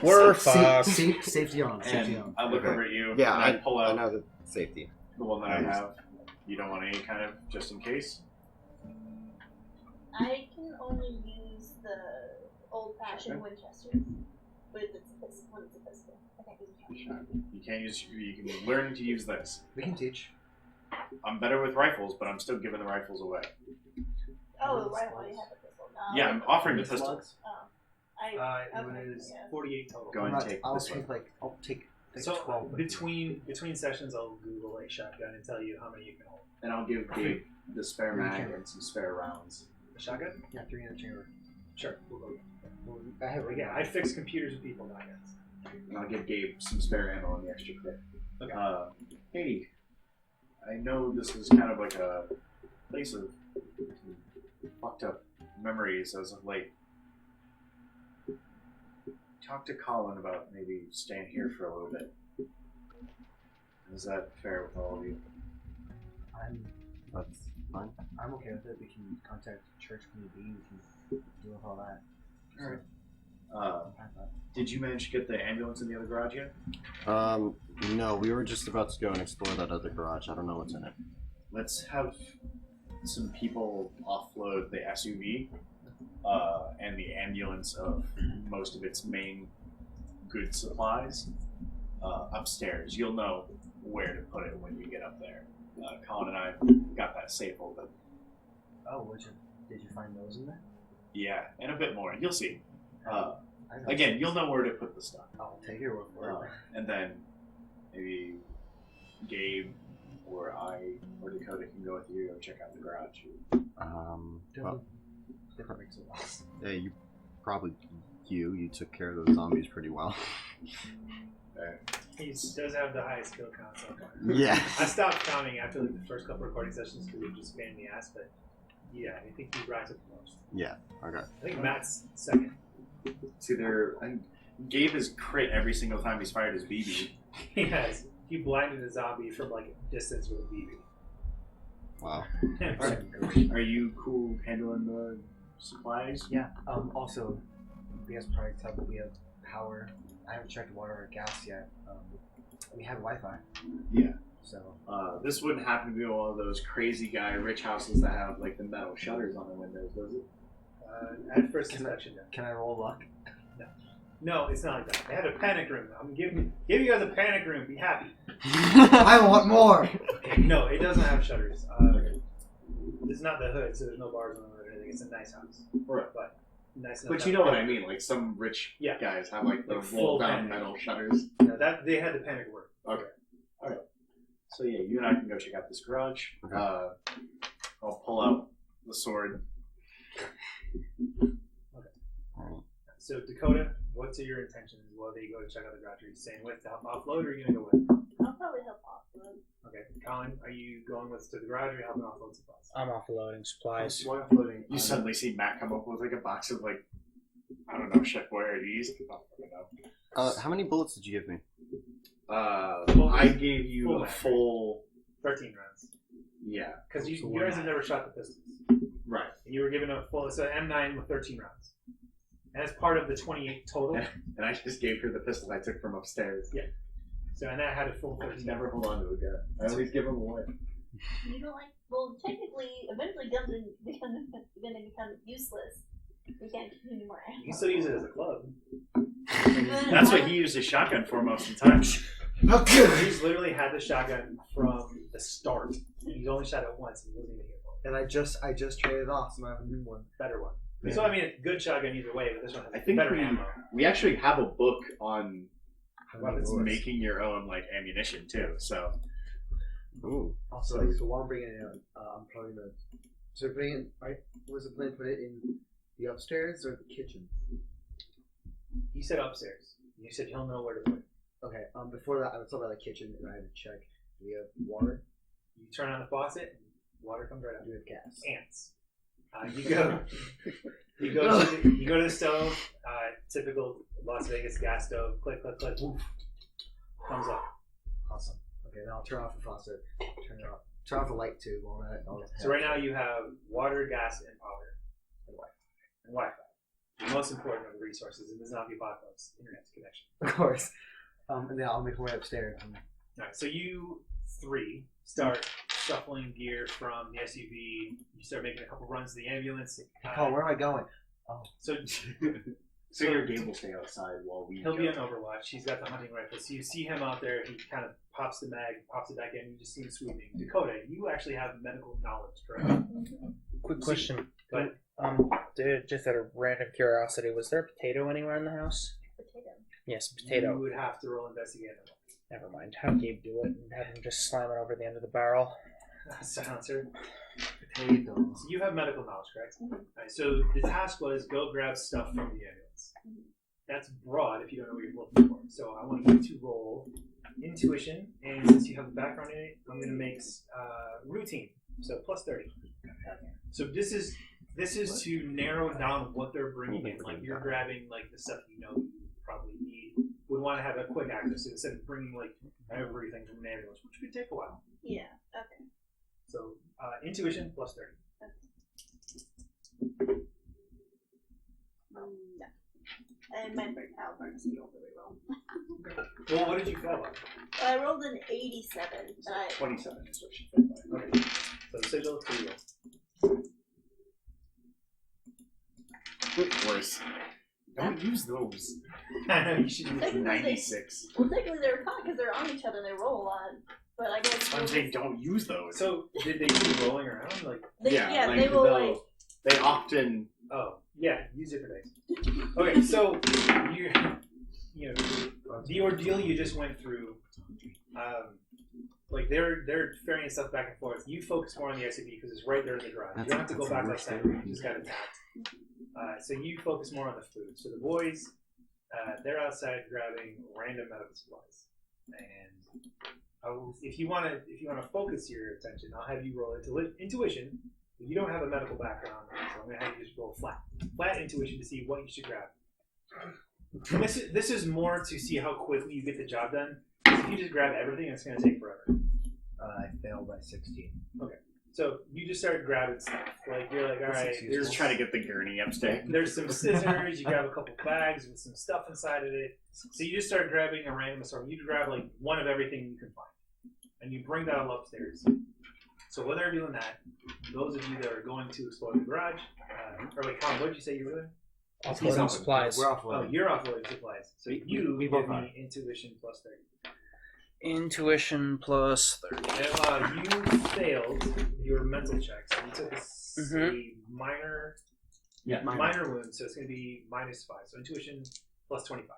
Speaker 4: We're fucked.
Speaker 7: Safety on. Safety
Speaker 3: And
Speaker 7: on.
Speaker 3: I look
Speaker 5: Okay.
Speaker 3: over at you,
Speaker 5: Yeah,
Speaker 3: and I pull
Speaker 5: I
Speaker 3: out
Speaker 5: know the safety.
Speaker 3: the one that I have. You don't want any kind of, just in case?
Speaker 6: I can only use the old-fashioned Winchester when it's a pistol. I can't use a shotgun.
Speaker 3: You can't use. You can learn to use this.
Speaker 7: We can teach.
Speaker 3: I'm better with rifles, but I'm still giving the rifles away.
Speaker 6: Oh, right. Well, you have a pistol. No,
Speaker 3: Yeah, I'm offering the pistol.
Speaker 7: Slugs?
Speaker 6: I
Speaker 2: It was 48 total.
Speaker 3: Go and take
Speaker 7: I'll
Speaker 3: this
Speaker 7: take
Speaker 3: one.
Speaker 7: I'll take
Speaker 2: So
Speaker 7: 12.
Speaker 2: between sessions, I'll Google a shotgun and tell you how many you can hold.
Speaker 3: And I'll give Gabe the spare mag and some spare rounds.
Speaker 2: A shotgun?
Speaker 7: Yeah, 3 in the chamber.
Speaker 2: Sure. We'll go.
Speaker 7: I have
Speaker 2: But yeah, I fix computers with people, not guns.
Speaker 3: And I'll give Gabe some spare ammo and the extra clip.
Speaker 2: Okay.
Speaker 3: Hey, I know this is kind of like a place of fucked up memories as of late. Talk to Colin about maybe staying here for a little bit. Is that fair with all of you?
Speaker 5: That's fine.
Speaker 7: I'm okay with it. We can contact church community. We can deal with all that.
Speaker 3: Alright.
Speaker 7: I'm fine with that.
Speaker 3: Did you manage to get the ambulance in the other garage yet?
Speaker 5: No, we were just about to go and explore that other garage. I don't know what's in it.
Speaker 3: Let's have some people offload the SUV and the ambulance of most of its main good supplies upstairs. You'll know where to put it when you get up there. Colin and I got that safe open.
Speaker 7: Oh, did you find those in there?
Speaker 3: Yeah, and a bit more. You'll see.
Speaker 7: I know.
Speaker 3: Again, you'll know where to put the stuff.
Speaker 7: I'll take your word for it.
Speaker 3: And then maybe Gabe or I or Dakota can go with you and check out the garage.
Speaker 5: Well,
Speaker 7: Different makes it less.
Speaker 5: yeah, you took care of those zombies pretty well.
Speaker 2: He does have the highest kill count so far.
Speaker 5: Yeah.
Speaker 2: I stopped counting after like, the first couple recording sessions because we just pain in the ass, but yeah, I think he rides up the most.
Speaker 5: Yeah. Okay.
Speaker 2: I think Matt's second.
Speaker 3: See, Gabe has crit every single time he's fired his BB.
Speaker 2: He has. He blinded a zombie from like distance with a BB.
Speaker 5: Wow.
Speaker 3: Are you cool handling the supplies?
Speaker 7: Yeah. Also, we have products help. We have power. I haven't checked water or gas yet. We have Wi-Fi.
Speaker 3: Yeah.
Speaker 7: So.
Speaker 3: This wouldn't happen to be one of those crazy guy rich houses that have like the metal shutters on the windows, does it?
Speaker 2: At first inspection, no.
Speaker 7: Can I roll luck?
Speaker 2: No, it's not like that. They had a panic room. I'm giving you guys a panic room. Be happy.
Speaker 7: I want more.
Speaker 2: No, it doesn't have shutters. It's not the hood, so there's no bars on the hood or anything. It's a nice house.
Speaker 3: Right.
Speaker 2: But nice enough.
Speaker 3: But you know what I mean? Like some rich
Speaker 2: Yeah.
Speaker 3: guys have like the
Speaker 2: Like full
Speaker 3: roll down
Speaker 2: panic.
Speaker 3: metal shutters.
Speaker 2: No, that they had the panic word.
Speaker 3: Okay. All right. So yeah, you and I can go check out this garage.
Speaker 5: Okay.
Speaker 3: I'll pull out the sword.
Speaker 2: So Dakota, what's your intentions while they go to check out the garage? Are you staying with to help offload, or are you gonna go with?
Speaker 6: I'll probably help offload.
Speaker 2: Okay, Colin, are you going with to the garage, or are you helping offload supplies?
Speaker 4: I'm offloading supplies.
Speaker 2: Why offloading?
Speaker 3: You suddenly see Matt come up with like a box of like, I don't know, Chef Boyardee's. I don't know.
Speaker 5: How many bullets did you give me?
Speaker 3: I gave you
Speaker 2: full
Speaker 3: a
Speaker 2: mag.
Speaker 3: full.
Speaker 2: 13 rounds.
Speaker 3: Yeah.
Speaker 2: Because you
Speaker 3: So
Speaker 2: guys have never shot the pistols.
Speaker 3: Right.
Speaker 2: And you were given a full, so M9 with 13 rounds. And as part of the 28 total.
Speaker 3: And I just gave her the pistol I took from upstairs.
Speaker 2: Yeah. So, and that had a full 13.
Speaker 3: Never hold on to a gun. I always give him one.
Speaker 6: You don't like. Well, technically, eventually guns are going to become useless. We can't continue more ammo.
Speaker 2: You can still use it as a club.
Speaker 3: That's what he used his shotgun for most of the time.
Speaker 2: He's literally had the shotgun from the start. And he's only shot it once and he wasn't even here for it.
Speaker 7: And I just traded it off, so I have a new one.
Speaker 2: Better one.
Speaker 3: Yeah.
Speaker 2: So, I mean, it's good shotgun either way, but this one has
Speaker 3: I think
Speaker 2: better ammo.
Speaker 3: we actually have a book on
Speaker 2: Weapons.
Speaker 3: making your own like ammunition too. So
Speaker 5: Ooh.
Speaker 7: Also, so while I'm bringing it in, I'm probably gonna. So bring it. Right? Was the plan to put it in the upstairs or the kitchen?
Speaker 2: He said upstairs. You said he'll know where to put it.
Speaker 7: Okay. Before that, I was talking about the kitchen, and I had to check. Do we have water?
Speaker 2: You turn on the faucet, and water comes right out.
Speaker 7: Do we have gas?
Speaker 2: Ants. You go to the stove. Typical Las Vegas gas stove. Click, click, click. Woof. Comes up.
Speaker 7: Awesome. Okay, now I'll turn off the faucet. Turn it off. Turn off the light too. While
Speaker 2: So right now you have water, gas, and power, and Wi-Fi. And Wi-Fi. The most important of the resources in the zombie apocalypse: internet connection.
Speaker 7: of course. And then I'll make my way upstairs.
Speaker 2: All right. So you three start shuffling gear from the SUV. You start making a couple runs to the ambulance.
Speaker 7: Oh, where am I going?
Speaker 2: So
Speaker 3: so your game will stay outside while we.
Speaker 2: he'll
Speaker 3: go.
Speaker 2: be on Overwatch. He's got the hunting rifle. So you see him out there. He kind of pops the mag, pops it back in. You just see him sweeping. Dakota, you actually have medical knowledge, correct?
Speaker 4: Quick question.
Speaker 2: But
Speaker 4: Just out of random curiosity, was there a potato anywhere in the house?
Speaker 6: Potato.
Speaker 4: Yes, potato.
Speaker 2: you would have to roll investigate.
Speaker 4: Never mind. Have Gabe do it and have him just slam it over the end of the barrel.
Speaker 2: Silencer.
Speaker 7: Potato.
Speaker 2: So you have medical knowledge, correct? Alright, so the task was go grab stuff from the ambulance. That's broad if you don't know what you're looking for. So I want you to roll intuition, and since you have a background in it, I'm going to make routine. So plus 30. So this is to narrow down what they're bringing in. Like you're grabbing like the stuff you know you probably need. Would want to have a quick access to instead of bringing like everything from an ambulance, which could take a while.
Speaker 6: Yeah. Okay.
Speaker 2: So intuition plus 30.
Speaker 6: No. And my first caliber is rolled the reroll.
Speaker 2: Well, what did you fail on?
Speaker 6: I rolled an 87.
Speaker 3: 27 is what she did.
Speaker 2: Okay. So sigil 3 rolls.
Speaker 3: Worse. Don't use those.
Speaker 2: I know you should use
Speaker 6: Technically,
Speaker 3: 96.
Speaker 6: Well, technically they're fine because they're on each other and they roll a lot. But I guess
Speaker 3: I'm saying don't use those.
Speaker 2: So did they keep rolling around? Like,
Speaker 6: they,
Speaker 3: yeah, like
Speaker 6: they will
Speaker 3: they'll-
Speaker 6: like.
Speaker 3: They often.
Speaker 2: oh yeah, use different dice. Okay, so you know the ordeal you just went through. Like they're ferrying stuff back and forth. You focus more on the SUV because it's right there in the garage. You don't have to go back like that. You just got attacked. So you focus more on the food. So the boys, they're outside grabbing random medical supplies. And if you want to focus your attention, I'll have you roll intuition. You don't have a medical background, so I'm going to have you just roll flat intuition to see what you should grab. And this is more to see how quickly you get the job done. If you just grab everything, it's going to take forever.
Speaker 7: I failed by 16.
Speaker 2: Okay, so you just start grabbing stuff. Like you're like, all right,
Speaker 3: Just try to get the gurney upstairs.
Speaker 2: there's some scissors. You grab a couple bags with some stuff inside of it. So you just start grabbing a random assortment. You grab like one of everything you can find, and you bring that all upstairs. So while they're doing that, those of you that are going to explore the garage, or like, Colin, what did you say you were doing?
Speaker 4: Offloading supplies.
Speaker 7: We're off.
Speaker 2: Oh, you're offloading supplies. So you
Speaker 7: we
Speaker 2: give
Speaker 7: both
Speaker 2: me intuition plus 30.
Speaker 4: Intuition plus 30.
Speaker 2: And, you failed your mental checks. You took a minor Yeah, minor wound, so it's going to be -5. So intuition plus 25.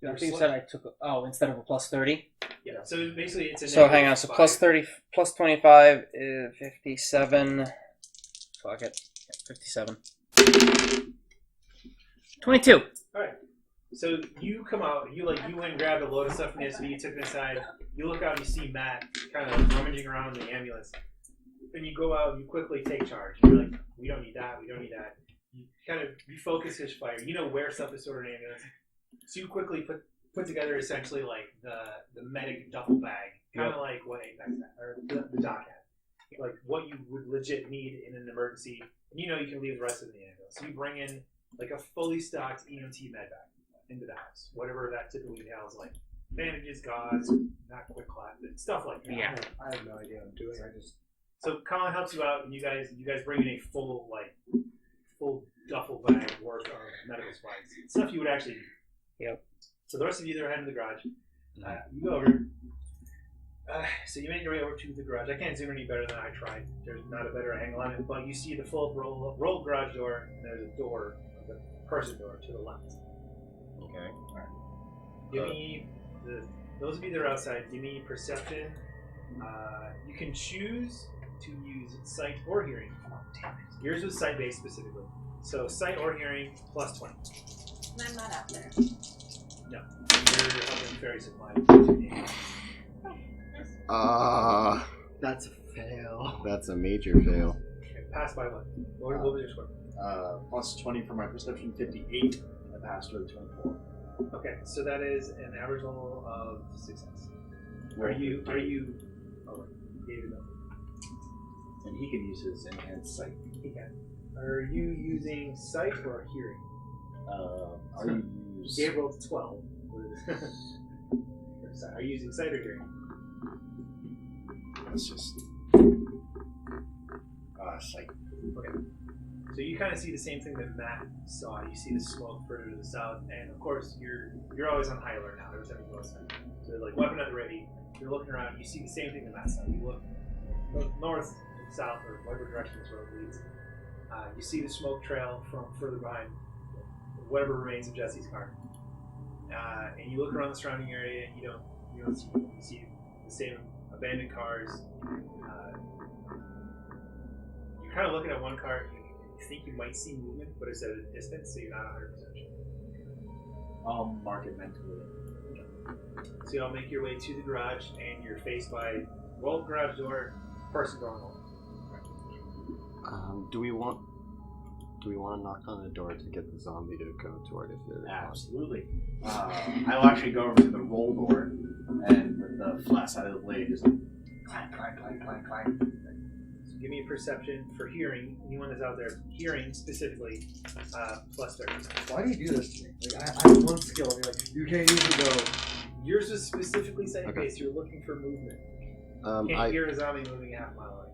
Speaker 4: I think you said I took instead of a plus 30.
Speaker 2: Yeah. So basically, it's a.
Speaker 4: So hang on. So plus 30, plus 25 is 57. Fuck it. Yeah, 57. 22.
Speaker 2: All right. So you come out. You went and grabbed a load of stuff from the SV. You took it inside. You look out. You see Matt kind of rummaging around in the ambulance. Then you go out. And you quickly take charge. You're like, we don't need that. We don't need that. You kind of refocus his fire. You know where stuff is stored in an ambulance. So you quickly put together essentially like the medic duffel bag, kind of like what Apex had, or the doc had, like what you would legit need in an emergency. And you know you can leave the rest of the ambulance. So you bring in like a fully stocked EMT med bag into the house, whatever that typically entails, like bandages, gauze, not quick clap, but stuff like that.
Speaker 4: Yeah.
Speaker 7: I have no idea what I'm doing.
Speaker 2: So Colin helps you out, and you guys bring in a full duffel bag worth of medical supplies, stuff you would actually need.
Speaker 4: Yep.
Speaker 2: So the rest of you are heading to the garage. You go over. So you make your way over to the garage. I can't zoom any better than I tried. There's not a better angle on it, but you see the full roll garage door, and there's a door, the person door to the left.
Speaker 5: Okay.
Speaker 2: All right. Give me those of you that are outside. Give me perception. You can choose to use sight or hearing. Oh, damn it. Yours was sight based specifically. So sight or hearing plus 20.
Speaker 6: And I'm not out there.
Speaker 2: No, you're helping fairy supply.
Speaker 7: That's a fail.
Speaker 5: That's a major fail.
Speaker 2: Okay, pass by what? What was your score?
Speaker 3: Plus 20 for my perception, 58. I passed with 24.
Speaker 2: Okay, so that is an average level of success. Are you? Oh, gave it up.
Speaker 3: And he can use his enhanced sight.
Speaker 2: He can. Are you using sight or hearing?
Speaker 3: Are you use...
Speaker 2: Gabe rolled 12. Are you using sight or hearing?
Speaker 3: Let's just... sight.
Speaker 2: Okay. So you kind of see the same thing that Matt saw. You see the smoke further to the south, and of course you're always on high alert now. Every time you go outside, so like weapon at the ready. You're looking around. You see the same thing that Matt saw. You look north, south, or whatever direction this road leads. You see the smoke trail from further behind, whatever remains of Jesse's car. And you look around the surrounding area. You don't see. You see the same abandoned cars. You're kind of looking at one car. You think you might see movement, but it's at a distance, so you're not 100% sure.
Speaker 3: I'll mark it mentally.
Speaker 2: So you'll make your way to the garage, and you're faced by rolled garage door, person going home.
Speaker 5: Do we want to knock on the door to get the zombie to go toward it?
Speaker 3: Absolutely. I'll actually go over to the roll door, and with the flat side of the blade, just clang, clang, clang, clang, clang.
Speaker 2: So give me a perception for hearing. Anyone that's out there, hearing specifically, plus 30.
Speaker 7: Why do you do this to me? Like, I have one skill, and you're like, you can't use it, go.
Speaker 2: Yours was specifically sight-based. You're looking for movement. Can't hear a zombie moving a half mile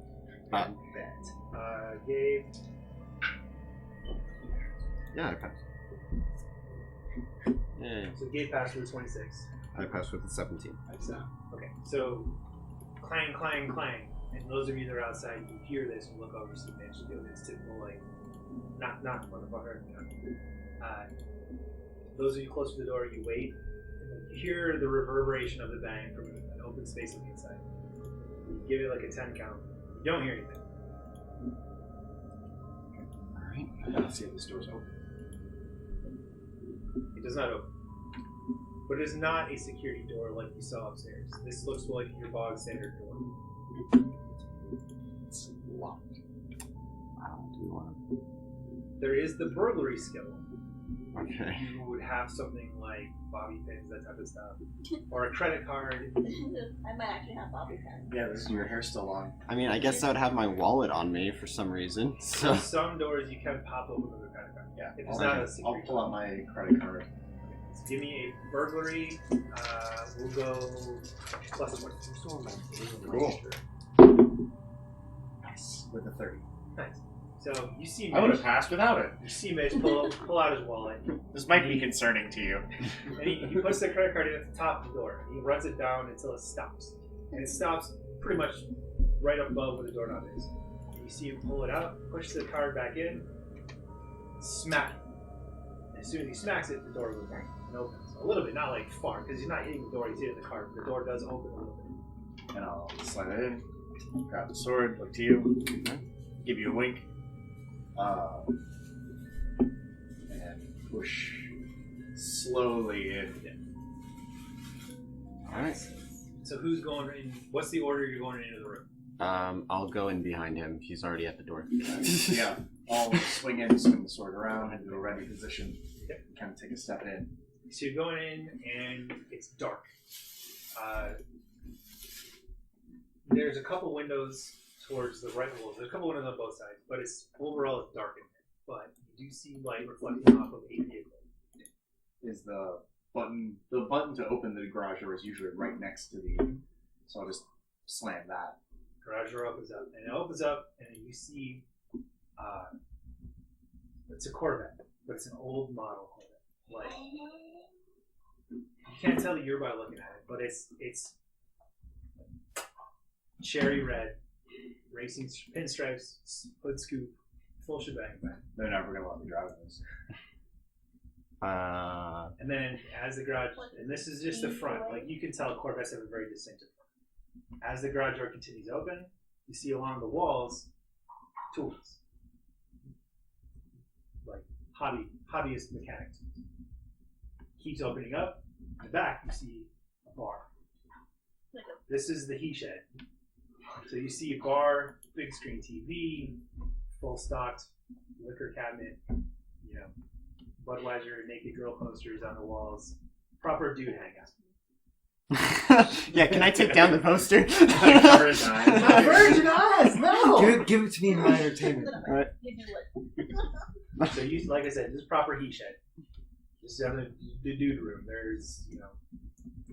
Speaker 2: away. Gabe.
Speaker 5: Yeah, I passed. Yeah.
Speaker 2: So Gabe passed with a 26.
Speaker 5: I passed with a 17.
Speaker 2: Okay, so clang, clang, clang. And those of you that are outside, you hear this and look over, so you manage to do it. It's typical, like, knock, motherfucker. Those of you close to the door, you wait. And you hear the reverberation of the bang from an open space on the inside. You give it like a 10 count. You don't hear anything.
Speaker 3: Alright, I gotta see if this door's open.
Speaker 2: It does not open. But it is not a security door like you saw upstairs. This looks like your bog standard door.
Speaker 3: It's locked.
Speaker 5: Do we want to...
Speaker 2: There is the burglary skill.
Speaker 5: Okay.
Speaker 2: You would have something like bobby pins, that type of stuff. Or a credit card.
Speaker 6: I might actually have bobby pins.
Speaker 3: Yeah, this is your hair still on.
Speaker 5: I mean, I guess I would have my wallet on me for some reason. So
Speaker 2: Some doors you can pop open with a credit card.
Speaker 3: Yeah,
Speaker 2: If it's not a
Speaker 3: I'll
Speaker 2: security
Speaker 3: pull out my credit card.
Speaker 2: So give me a burglary. We'll go plus 20.
Speaker 3: Cool. Nice. With a 30.
Speaker 2: Nice. So you see
Speaker 3: I would
Speaker 2: Mitch,
Speaker 3: have passed without it.
Speaker 2: you see Mitch pull out his wallet.
Speaker 3: This might be concerning to you.
Speaker 2: And he puts the credit card in at the top of the door. He runs it down until it stops. And it stops pretty much right above where the doorknob is. see him pull it out, push the card back in, smack. As soon as he smacks it, the door goes back and opens. A little bit, not like far, because he's not hitting the door, he's hitting the card. The door does open a little bit.
Speaker 3: And I'll slide it in, grab the sword, look to you, give you a wink, and push slowly in.
Speaker 5: Alright.
Speaker 2: So who's going in? What's the order you're going into the room?
Speaker 5: I'll go in behind him. He's already at the door.
Speaker 3: Yeah, I'll swing in, swing the sword around into a ready position, kind of take a step in.
Speaker 2: So you're going in, and it's dark. There's a couple windows towards the right wall. There's a couple windows on both sides, but it's overall it's dark in here. But you do see light reflecting off of a vehicle.
Speaker 3: Is the button to open the garage door is usually right next to the, so I'll just slam that.
Speaker 2: Garage door opens up, and it opens up, and you see it's a Corvette, but it's an old model Corvette. Like you can't tell the year by looking at it, but it's cherry red, racing pinstripes, hood scoop, full shebang.
Speaker 3: They're never gonna let me drive this.
Speaker 2: And then as the garage, and this is just the front, like you can tell Corvettes have a very distinctive front. As the garage door continues open, you see along the walls tools, like hobbyist mechanics. Keeps opening up. In the back, you see a bar. This is the he shed. So you see a bar, big screen TV, full stocked liquor cabinet, you know, Budweiser, naked girl posters on the walls. Proper dude hangout.
Speaker 5: Yeah, can I take down the poster?
Speaker 3: Virgin eyes.
Speaker 7: Not virgin eyes, no! Give it to me in my entertainment.
Speaker 5: Alright.
Speaker 2: So you, like I said, this is proper he shed. This is the dude room. There's, you know,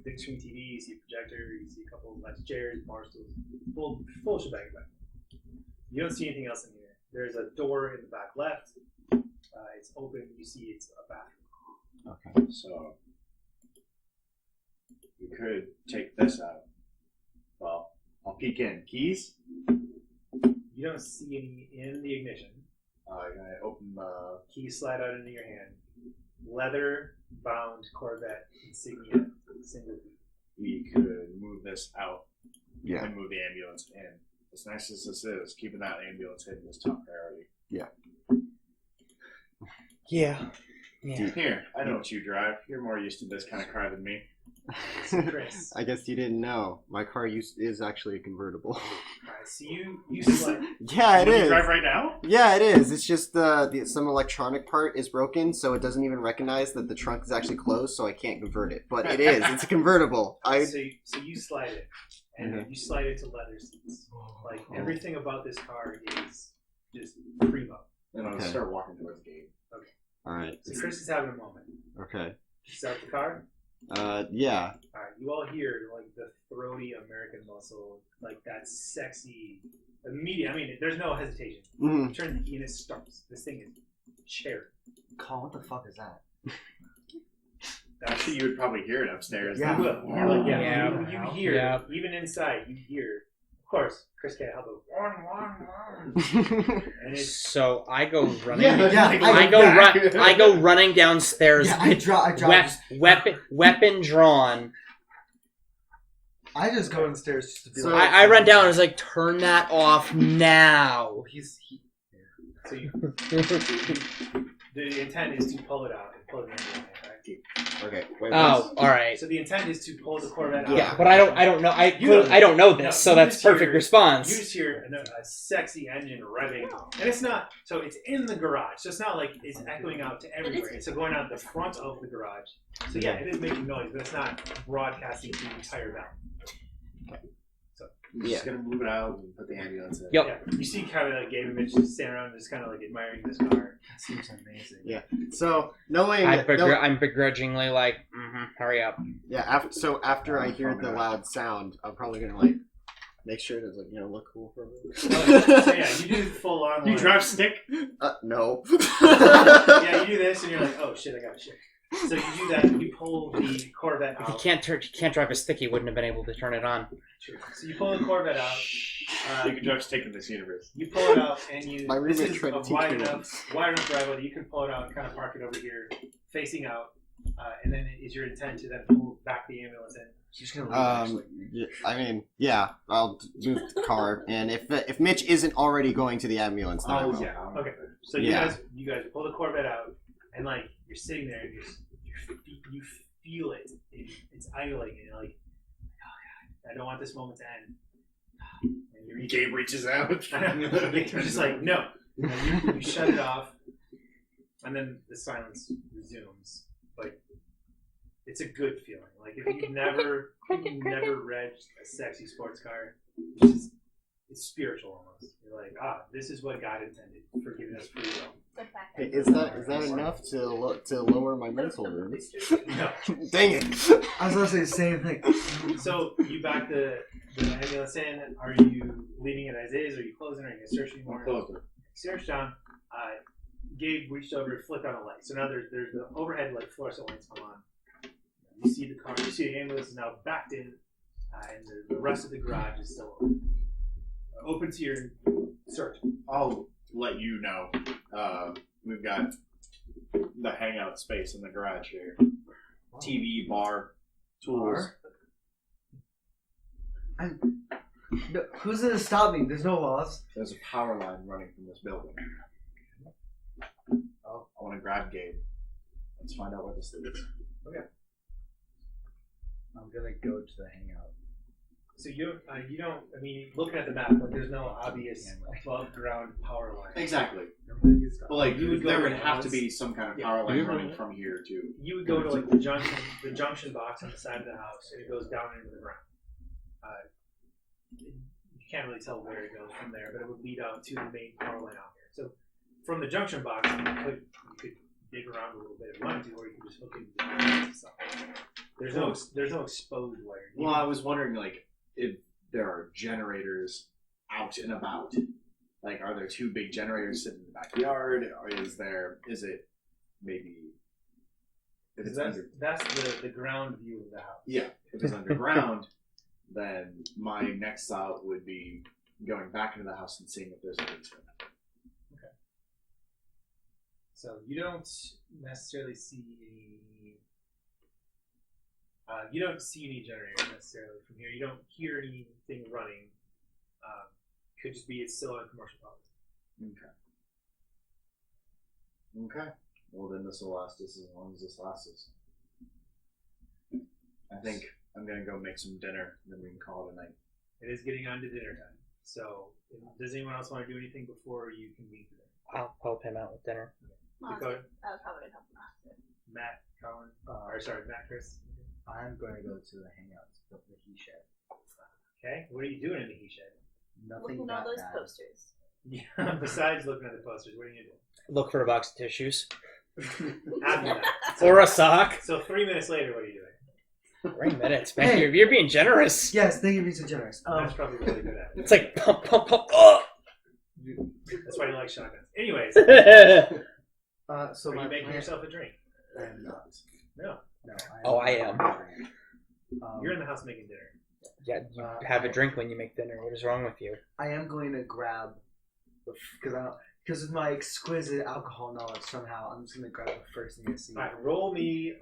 Speaker 2: big screen TV, you see a projector, you see a couple of nice chairs, bar stools, full shebang. You don't see anything else in here. There's a door in the back left. It's open. You see it's a bathroom.
Speaker 3: Okay, so we could take this out. Well, I'll peek in. Keys?
Speaker 2: You don't see any in the ignition.
Speaker 3: I open the...
Speaker 2: Keys slide out into your hand. Leather-bound Corvette insignia, single key.
Speaker 3: We could move this out
Speaker 5: Yeah.
Speaker 3: and move the ambulance in. As nice as this is, keeping that ambulance hidden is top priority.
Speaker 4: Yeah.
Speaker 3: Here, I know what you drive. You're more used to this kind of car than me.
Speaker 2: Chris.
Speaker 5: I guess you didn't know. My car is actually a convertible.
Speaker 2: Alright, so you slide.
Speaker 5: Yeah, it
Speaker 3: What do you
Speaker 5: is.
Speaker 3: drive right now?
Speaker 5: Yeah, it is. It's just some electronic part is broken, so it doesn't even recognize that the trunk is actually closed, so I can't convert it. But it is. It's a convertible.
Speaker 2: So you slide it, and you slide it to leather seats. Like everything about this car is just primo.
Speaker 3: And I'll
Speaker 5: Okay.
Speaker 3: start walking towards the gate.
Speaker 5: All right.
Speaker 2: So Chris is having a moment.
Speaker 5: Okay.
Speaker 2: Start the car.
Speaker 5: Yeah.
Speaker 2: Alright, you all hear like the throaty American muscle, like that sexy, immediate. I mean, there's no hesitation.
Speaker 5: Mhm.
Speaker 2: Turn the key and it starts. This thing is cherry.
Speaker 7: Colin, what the fuck is that?
Speaker 3: Actually, you would probably hear it upstairs.
Speaker 7: Yeah.
Speaker 2: You will. Like,
Speaker 4: Yeah.
Speaker 2: you hear,
Speaker 4: Yeah.
Speaker 2: even inside, you hear. Of course, Chris can't help it. And it's
Speaker 4: So I go running.
Speaker 7: Yeah,
Speaker 4: I go running downstairs.
Speaker 7: Yeah, I drive.
Speaker 4: Weapon drawn.
Speaker 7: I just go downstairs just to be
Speaker 5: So-
Speaker 7: like.
Speaker 4: I run down and I was like, turn that off now.
Speaker 2: so you, the intent is to pull it out and pull it in. Right?
Speaker 5: Okay. Wait.
Speaker 4: Oh, all right.
Speaker 2: So the intent is to pull the Corvette out.
Speaker 4: Yeah, but I don't know. I don't know this,
Speaker 2: No,
Speaker 4: so
Speaker 2: you
Speaker 4: that's
Speaker 2: just hear-
Speaker 4: perfect response.
Speaker 2: You just hear a sexy engine revving, and it's not. So it's in the garage. So it's not like it's echoing out to everywhere. It's going out the front of the garage. So yeah, it is making noise, but it's not broadcasting to the entire valley.
Speaker 3: We're just gonna move it out and put the ambulance in.
Speaker 4: Yep.
Speaker 2: Yeah, you see kind of like Gabe and Mitch just standing around, just kind of like admiring this car.
Speaker 7: That seems amazing.
Speaker 5: Yeah. So knowing.
Speaker 4: I'm begrudgingly like, hurry up.
Speaker 5: Yeah. After I hear the loud sound, I'm probably gonna like make sure to look cool for a minute.
Speaker 2: So yeah, you do full on.
Speaker 3: You drive stick?
Speaker 5: No.
Speaker 2: Yeah, you do this, and you're like, oh shit, I got a shit. So you do that. You pull the Corvette
Speaker 4: If he
Speaker 2: out.
Speaker 4: can't drive a stick, he wouldn't have been able to turn it on.
Speaker 2: So you pull the Corvette out.
Speaker 3: You can judge taking this universe.
Speaker 2: You pull it out, and you.
Speaker 5: My
Speaker 2: This
Speaker 5: roommate
Speaker 2: is
Speaker 5: tried to
Speaker 2: a
Speaker 5: teach
Speaker 2: wide
Speaker 5: me
Speaker 2: enough driveway that you can pull it out and kind of park it over here, facing out. And then is your intent to then pull back the ambulance in?
Speaker 7: She's gonna leave, actually.
Speaker 5: I mean, yeah, I'll move the car, and if Mitch isn't already going to the ambulance, then I will.
Speaker 3: yeah.
Speaker 2: Okay. So you guys pull the Corvette out, and like you're sitting there, and you feel it. It's idling, and you're like, oh god, I don't want this moment to end. And
Speaker 3: Gabe reaches out.
Speaker 2: you're just like, no. And you shut it off, and then the silence resumes. Like, it's a good feeling. Like if you've never read a sexy sports car, it's spiritual almost. You're like, this is what God intended for giving us free will.
Speaker 5: Hey, is that enough to lower my mental rooms?
Speaker 2: No.
Speaker 5: Dang it!
Speaker 7: I was gonna say the same thing.
Speaker 2: So you back the ambulance in. Are you leaving it as is? Are you closing? Are you gonna search anymore? Search down. Gabe reached over and flicked on a light. So now there's the overhead like fluorescent lights come on. You see the car. You see the ambulance is now backed in, and the rest of the garage is still open. Open to your search.
Speaker 3: I'll let you know. We've got the hangout space in the garage here. TV, bar, tools.
Speaker 7: No, who's gonna stop me? There's no laws.
Speaker 3: There's a power line running from this building. Oh, I want to grab Gabe. Let's find out where this is.
Speaker 2: Okay.
Speaker 7: I'm gonna go to the hangout.
Speaker 2: So you don't. I mean, looking at the map, like there's no obvious above ground power line.
Speaker 3: Exactly.
Speaker 7: But
Speaker 3: But like,
Speaker 2: You would go
Speaker 3: there
Speaker 2: where
Speaker 3: would
Speaker 2: it
Speaker 3: have
Speaker 2: was.
Speaker 3: to be some kind of
Speaker 2: Yeah.
Speaker 3: power line running from here to.
Speaker 2: You would go to like the junction box on the side of the house, and it goes down into the ground. You can't really tell where it goes from there, but it would lead out to the main power line out here. So from the junction box, you could dig around a little bit if you wanted to, or you could just hook into the something. There's no exposed wire.
Speaker 3: Well, I was wondering, like, if there are generators out and about. Like, are there two big generators sitting in the backyard, or is it maybe? If it's
Speaker 2: That's the ground view of the house.
Speaker 3: Yeah, if it's underground, then my next thought would be going back into the house and seeing if there's a basement.
Speaker 2: Okay. So you don't necessarily see any generators necessarily from here. You don't hear anything running. Could just be it's still on commercial power.
Speaker 3: Okay. Well, then this will last us as long as this lasts us. I think I'm gonna go make some dinner, and then we can call it a night.
Speaker 2: It is getting on to dinner time. So, does anyone else want to do anything before you can leave today?
Speaker 4: I'll help him out with dinner.
Speaker 2: Dakota,
Speaker 6: I was probably gonna help him out.
Speaker 2: Matt, Colin, Matt, Chris.
Speaker 7: I'm gonna go to the hangout, the he shed.
Speaker 2: Okay, what are you doing in the he shed?
Speaker 7: Nothing
Speaker 6: Looking at all
Speaker 7: that
Speaker 6: those
Speaker 7: bad.
Speaker 6: posters.
Speaker 2: Yeah, besides looking at the posters, what are you
Speaker 4: Look for a box of tissues.
Speaker 2: doing? After that.
Speaker 4: Or a sock.
Speaker 2: So 3 minutes later, what are you doing?
Speaker 4: 3 minutes, man.
Speaker 7: Hey.
Speaker 4: You're being generous.
Speaker 7: Yes, thank you for being so generous.
Speaker 2: That's probably really good at it.
Speaker 4: It's like pump, pump, pump. Oh!
Speaker 2: That's why you like shotguns. Anyways,
Speaker 7: so
Speaker 2: are
Speaker 7: my
Speaker 2: you making
Speaker 7: plan-
Speaker 2: yourself a drink?
Speaker 7: I am not.
Speaker 2: No.
Speaker 7: No.
Speaker 4: I am.
Speaker 2: You're in the house making dinner.
Speaker 4: Yeah, you have a drink when you make dinner. What is wrong with you?
Speaker 7: I am going to grab because of my exquisite alcohol knowledge. Somehow, I'm just going to grab the first thing I see.
Speaker 2: Alright, roll me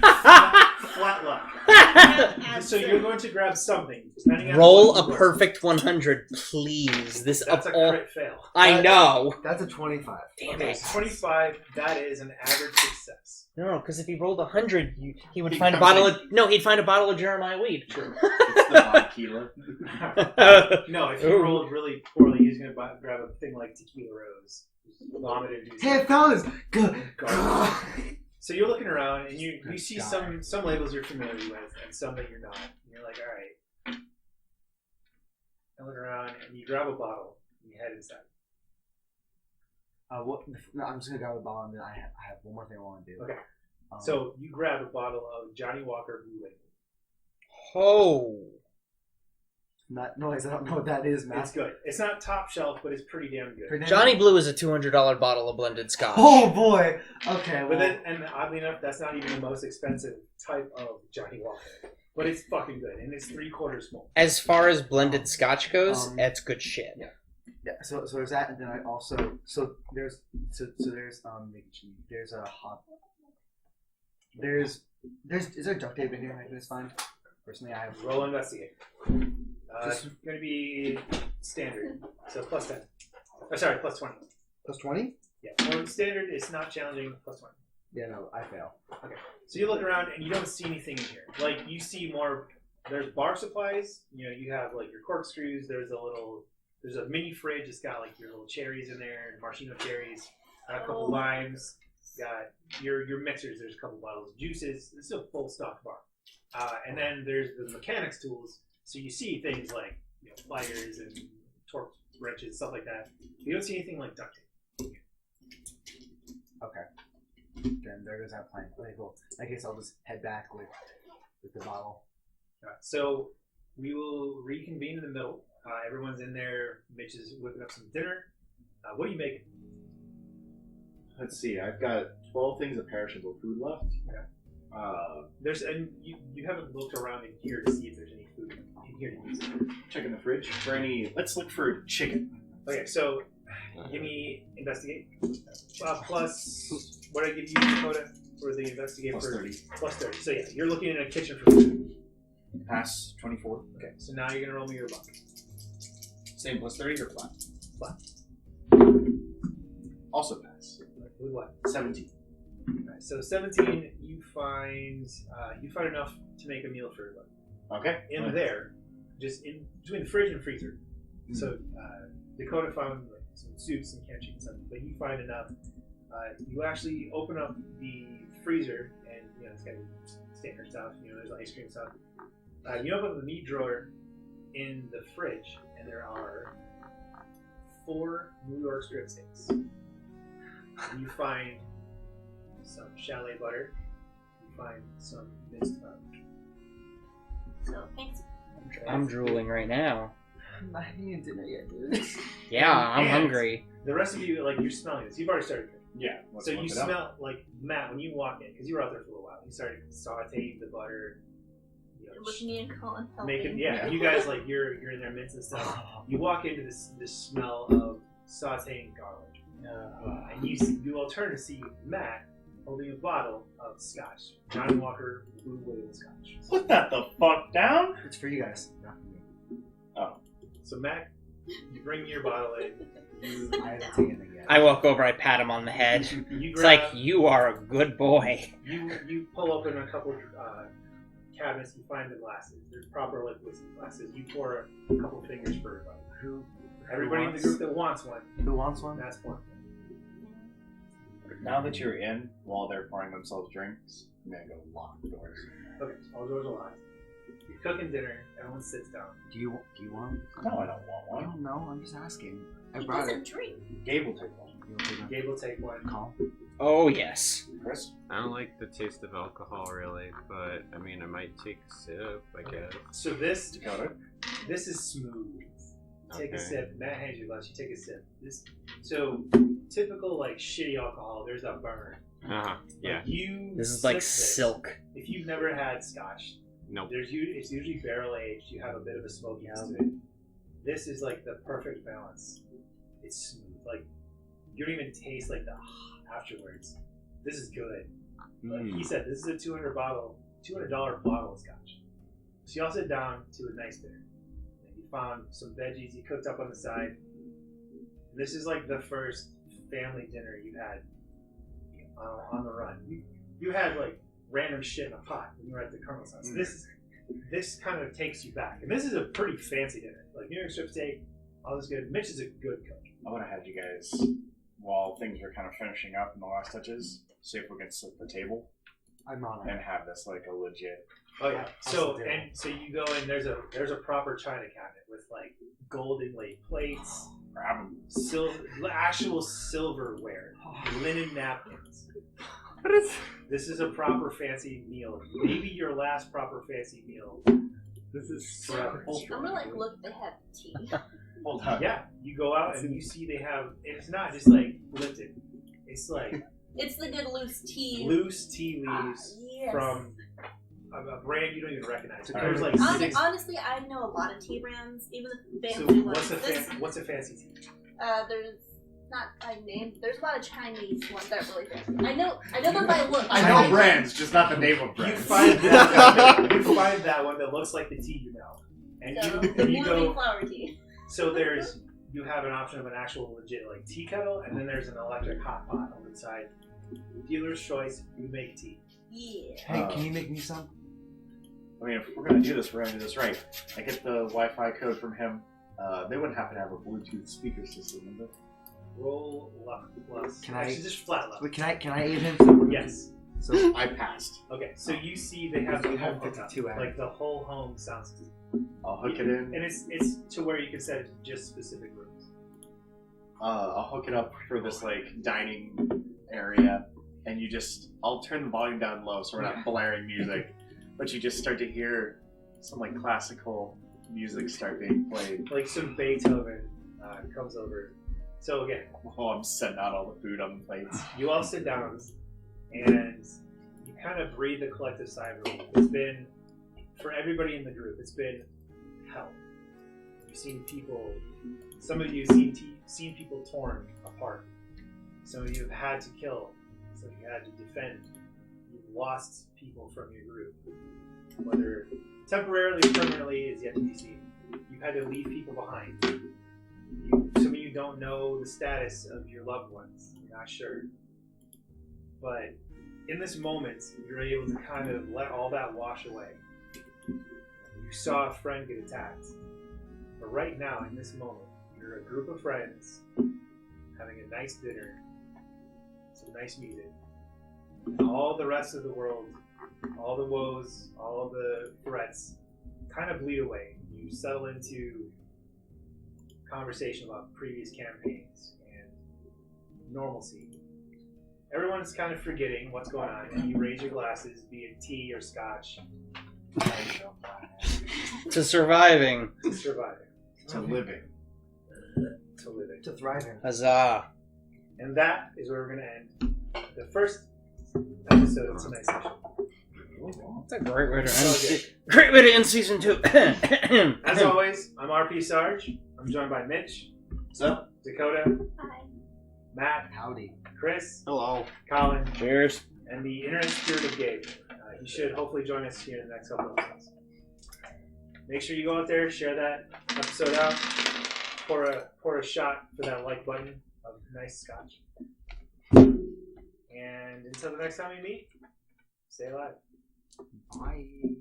Speaker 2: flat luck. So you're going to grab something. Depending on
Speaker 4: Roll
Speaker 2: what
Speaker 4: a
Speaker 2: you roll.
Speaker 4: perfect 100, please. This
Speaker 2: That's
Speaker 4: of
Speaker 2: a
Speaker 4: all.
Speaker 2: crit fail.
Speaker 4: I know.
Speaker 7: That's a 25.
Speaker 4: Damn
Speaker 2: Okay,
Speaker 4: it.
Speaker 2: 25. That is an average success.
Speaker 4: No, because if he rolled 100, he would
Speaker 3: He
Speaker 4: find a
Speaker 3: comes
Speaker 4: bottle
Speaker 3: in.
Speaker 4: of. No, he'd find a bottle of Jeremiah weed.
Speaker 3: It's the tequila.
Speaker 2: No, if you
Speaker 4: Ooh.
Speaker 2: rolled really poorly, he's going to grab a thing like tequila rose. Vomit it into
Speaker 7: Hey, I found this. Good.
Speaker 2: So you're looking around and you see some labels you're familiar with and some that you're not. And you're like, all right. I look around and you grab a bottle and you head inside.
Speaker 7: No, I'm just gonna grab a bottle and then I have one more thing I want to do.
Speaker 2: Okay. So you grab a bottle of Johnny Walker Blue Label.
Speaker 4: Oh.
Speaker 7: Not noise. I don't know what that is, man.
Speaker 2: It's good. It's not top shelf, but it's pretty damn good.
Speaker 4: Johnny Blue is a $200 bottle of blended scotch.
Speaker 7: Oh boy. Okay.
Speaker 2: But
Speaker 7: Well,
Speaker 2: then, and oddly enough, that's not even the most expensive type of Johnny Walker. But it's fucking good, and it's 3/4 small.
Speaker 4: As far as blended scotch goes, that's good shit.
Speaker 7: yeah. So there's that, and then I also there's a hot. There's is there duct tape in here I can just find? Personally, I have.
Speaker 2: Roll investigate. It's going to be standard, so plus 10. Oh, sorry, plus 20.
Speaker 7: Plus 20?
Speaker 2: Yeah, well, standard is not challenging, plus 20.
Speaker 7: Yeah, no, I fail.
Speaker 2: Okay, so you look around and you don't see anything in here. Like, you see more, there's bar supplies, you have like your corkscrews, there's a mini fridge that's got like your little cherries in there, maraschino cherries, a couple limes, got your mixers, there's a couple bottles of juices. This is a full stock bar. And then there's the mechanics tools, so you see things like pliers and torque wrenches, stuff like that. You don't see anything like duct tape.
Speaker 7: Okay. Then there goes that plan. Okay, cool. I guess I'll just head back with the bottle.
Speaker 2: So we will reconvene in the middle. Everyone's in there. Mitch is whipping up some dinner. What are you making?
Speaker 3: Let's see. I've got 12 things of perishable food left.
Speaker 2: Okay. And you haven't looked around in here to see if there's any food in here to use.
Speaker 3: Checking the fridge for any. Let's look for chicken.
Speaker 2: Okay, so give me investigate. Plus, what did I give you, Dakota, for the investigate?
Speaker 3: Plus 30.
Speaker 2: Plus 30. So yeah, you're looking in a kitchen for food.
Speaker 3: Pass 24.
Speaker 2: Okay, so now you're gonna roll me your buck.
Speaker 3: Same plus 30 or flat?
Speaker 2: Flat.
Speaker 3: Also pass.
Speaker 2: With what?
Speaker 3: 17.
Speaker 2: Alright, so 17, you find enough to make a meal for everybody.
Speaker 3: Okay.
Speaker 2: In there, just in between the fridge and freezer. Mm-hmm. So Dakota found like, some soups and canned chicken, something, but you find enough. You actually open up the freezer, and it's got standard stuff. There's ice cream stuff. You open up the meat drawer in the fridge, and there are 4 New York strip steaks. And you find some chalet butter. You find some minced butter.
Speaker 6: So fancy.
Speaker 4: I'm drooling right now.
Speaker 7: I'm not eating dinner yet, dude.
Speaker 4: Yeah, I'm hungry.
Speaker 2: The rest of you, you're smelling this. You've already started cooking.
Speaker 3: Yeah.
Speaker 2: So you smell, Matt, when you walk in, because you were out there for a little while, you started sauteing the butter.
Speaker 6: Looking at me and Colin
Speaker 2: making, you guys, you're in there mincing stuff. You walk into this smell of sauteing garlic. And you will turn to see Matt holding a bottle of scotch. Johnny Walker Blue Whale Scotch.
Speaker 3: Put that the fuck down!
Speaker 7: It's for you guys, not for me.
Speaker 3: Oh.
Speaker 2: So Matt, you bring your bottle in.
Speaker 7: I haven't taken it yet.
Speaker 4: I walk over, I pat him on the head. It's like, you are a good boy.
Speaker 2: You pull open a couple cabinets, you find the glasses. There's proper whiskey glasses. You pour a couple fingers for everybody. Everybody in the group that wants one.
Speaker 7: Who wants one?
Speaker 2: That's one.
Speaker 3: Now that you're in, while they're pouring themselves drinks, I'm gonna go lock the doors.
Speaker 2: Okay, all doors are locked. You're cooking dinner. Everyone sits down.
Speaker 7: Do you want?
Speaker 3: No, I don't want
Speaker 7: I
Speaker 3: one.
Speaker 7: don't know. I'm just asking. I
Speaker 6: He
Speaker 7: brought
Speaker 6: doesn't
Speaker 7: it.
Speaker 6: drink.
Speaker 3: Gabe will take one.
Speaker 2: Gabe will take one.
Speaker 7: Call.
Speaker 4: Oh, yes.
Speaker 3: Chris?
Speaker 8: I don't like the taste of alcohol really, but I mean I might take a sip, I guess.
Speaker 2: So this
Speaker 3: Dakota?
Speaker 2: This is smooth. Take a
Speaker 8: Okay.
Speaker 2: sip. Matt hands you a glass. You take a sip. So typical shitty alcohol. There's that burn.
Speaker 8: Yeah.
Speaker 4: This is like
Speaker 2: sip
Speaker 4: silk.
Speaker 2: If you've never had scotch,
Speaker 8: Nope.
Speaker 2: it's usually barrel aged. You have a bit of a smokiness to it. This is the perfect balance. It's smooth. You don't even taste the afterwards. This is good. He said this is a $200 bottle of scotch. So you all sit down to a nice dinner. And you found some veggies you cooked up on the side. And this is the first family dinner you had on the run. You had random shit in a pot when you were at the Colonel's house. This kind of takes you back. And this is a pretty fancy dinner. New York strip steak, all this good. Mitch is a good cook.
Speaker 3: I would have had you guys, while things are kind of finishing up in the last touches, see if we can set the table
Speaker 7: I'm on it.
Speaker 3: and have this a legit.
Speaker 2: Oh yeah.
Speaker 7: I'll
Speaker 2: So you go in. There's a proper china cabinet with gold inlaid plates,
Speaker 3: Grab 'em.
Speaker 2: actual silverware, linen napkins. This is a proper fancy meal. Maybe your last proper fancy meal
Speaker 1: This is
Speaker 6: So, I'm gonna like look if they have tea.
Speaker 3: Hold on.
Speaker 2: Yeah, you go out and you see they have. It's not just like lifted. It's like
Speaker 6: It's the good loose tea.
Speaker 2: loose tea leaves
Speaker 6: Yes.
Speaker 2: from a brand you don't even recognize.
Speaker 3: Okay.
Speaker 2: There's like six.
Speaker 6: Honestly, I know a lot of tea brands, even the
Speaker 2: So
Speaker 6: fancy ones.
Speaker 2: what's a fancy tea?
Speaker 6: There's not I named. There's a lot of Chinese ones that are really fancy. I know them by look.
Speaker 3: I know brands, just not the name of
Speaker 2: You
Speaker 3: brands.
Speaker 2: find that one that looks like the tea you know, and
Speaker 6: So,
Speaker 2: you
Speaker 6: blooming
Speaker 2: go.
Speaker 6: flower tea.
Speaker 2: So you have an option of an actual legit like tea kettle, and then there's an electric hot pot on the side. Dealer's choice. You make tea.
Speaker 6: Yeah.
Speaker 7: Hey, can you make me some?
Speaker 3: I mean, if we're gonna do this, we're gonna do this right. I get the Wi-Fi code from him. They wouldn't happen to have a Bluetooth speaker system, would they?
Speaker 2: Roll luck plus.
Speaker 7: Can I-
Speaker 2: Actually, just flat luck.
Speaker 7: Wait, can I aid him?
Speaker 2: Yes.
Speaker 3: So I passed.
Speaker 2: Okay. So you see they have the
Speaker 1: You have
Speaker 2: home hookup.
Speaker 1: 52 hours.
Speaker 2: Like the whole home sounds.
Speaker 3: I'll hook it in.
Speaker 2: And it's to where you can set it to just specific rooms.
Speaker 3: I'll hook it up for this like dining area, and I'll turn the volume down low so we're not blaring music, but you just start to hear some like classical music start being played.
Speaker 2: Like some Beethoven comes over. So again,
Speaker 3: Oh, I'm setting out all the food on the plates.
Speaker 2: you all sit down and you kind of breathe a collective sigh of relief. It's been, for everybody in the group, it's been hell. You've seen people, some of you have seen people torn apart. Some of you have had to kill. Some of you had to defend. You've lost people from your group. Whether temporarily or permanently is yet to be seen. You've had to leave people behind. Some of you don't know the status of your loved ones. You're not sure. But in this moment, you're able to kind of let all that wash away. You saw a friend get attacked. But right now, in this moment, you're a group of friends having a nice dinner, some nice music, and all the rest of the world, all the woes, all the threats, kind of bleed away. You settle into conversation about previous campaigns and normalcy. Everyone's kind of forgetting what's going on, and you raise your glasses, be it tea or scotch,
Speaker 4: To surviving.
Speaker 2: to surviving,
Speaker 3: To living.
Speaker 2: to living.
Speaker 7: To thriving.
Speaker 4: Huzzah.
Speaker 2: And that is where we're going to end the first episode of tonight's session.
Speaker 4: That's a great way to
Speaker 2: So
Speaker 4: end. Great way to end season 2.
Speaker 2: As always, I'm RP Sarge. I'm joined by Mitch,
Speaker 3: So,
Speaker 2: Dakota,
Speaker 6: Hi.
Speaker 2: Matt,
Speaker 7: Howdy.
Speaker 2: Chris,
Speaker 5: Hello.
Speaker 2: Colin,
Speaker 4: Cheers.
Speaker 2: and the internet spirit of Gabe. He should hopefully join us here in the next couple of episodes. Make sure you go out there, share that episode out, pour a shot for that like button of nice scotch. And until the next time we meet, stay alive.
Speaker 7: Bye.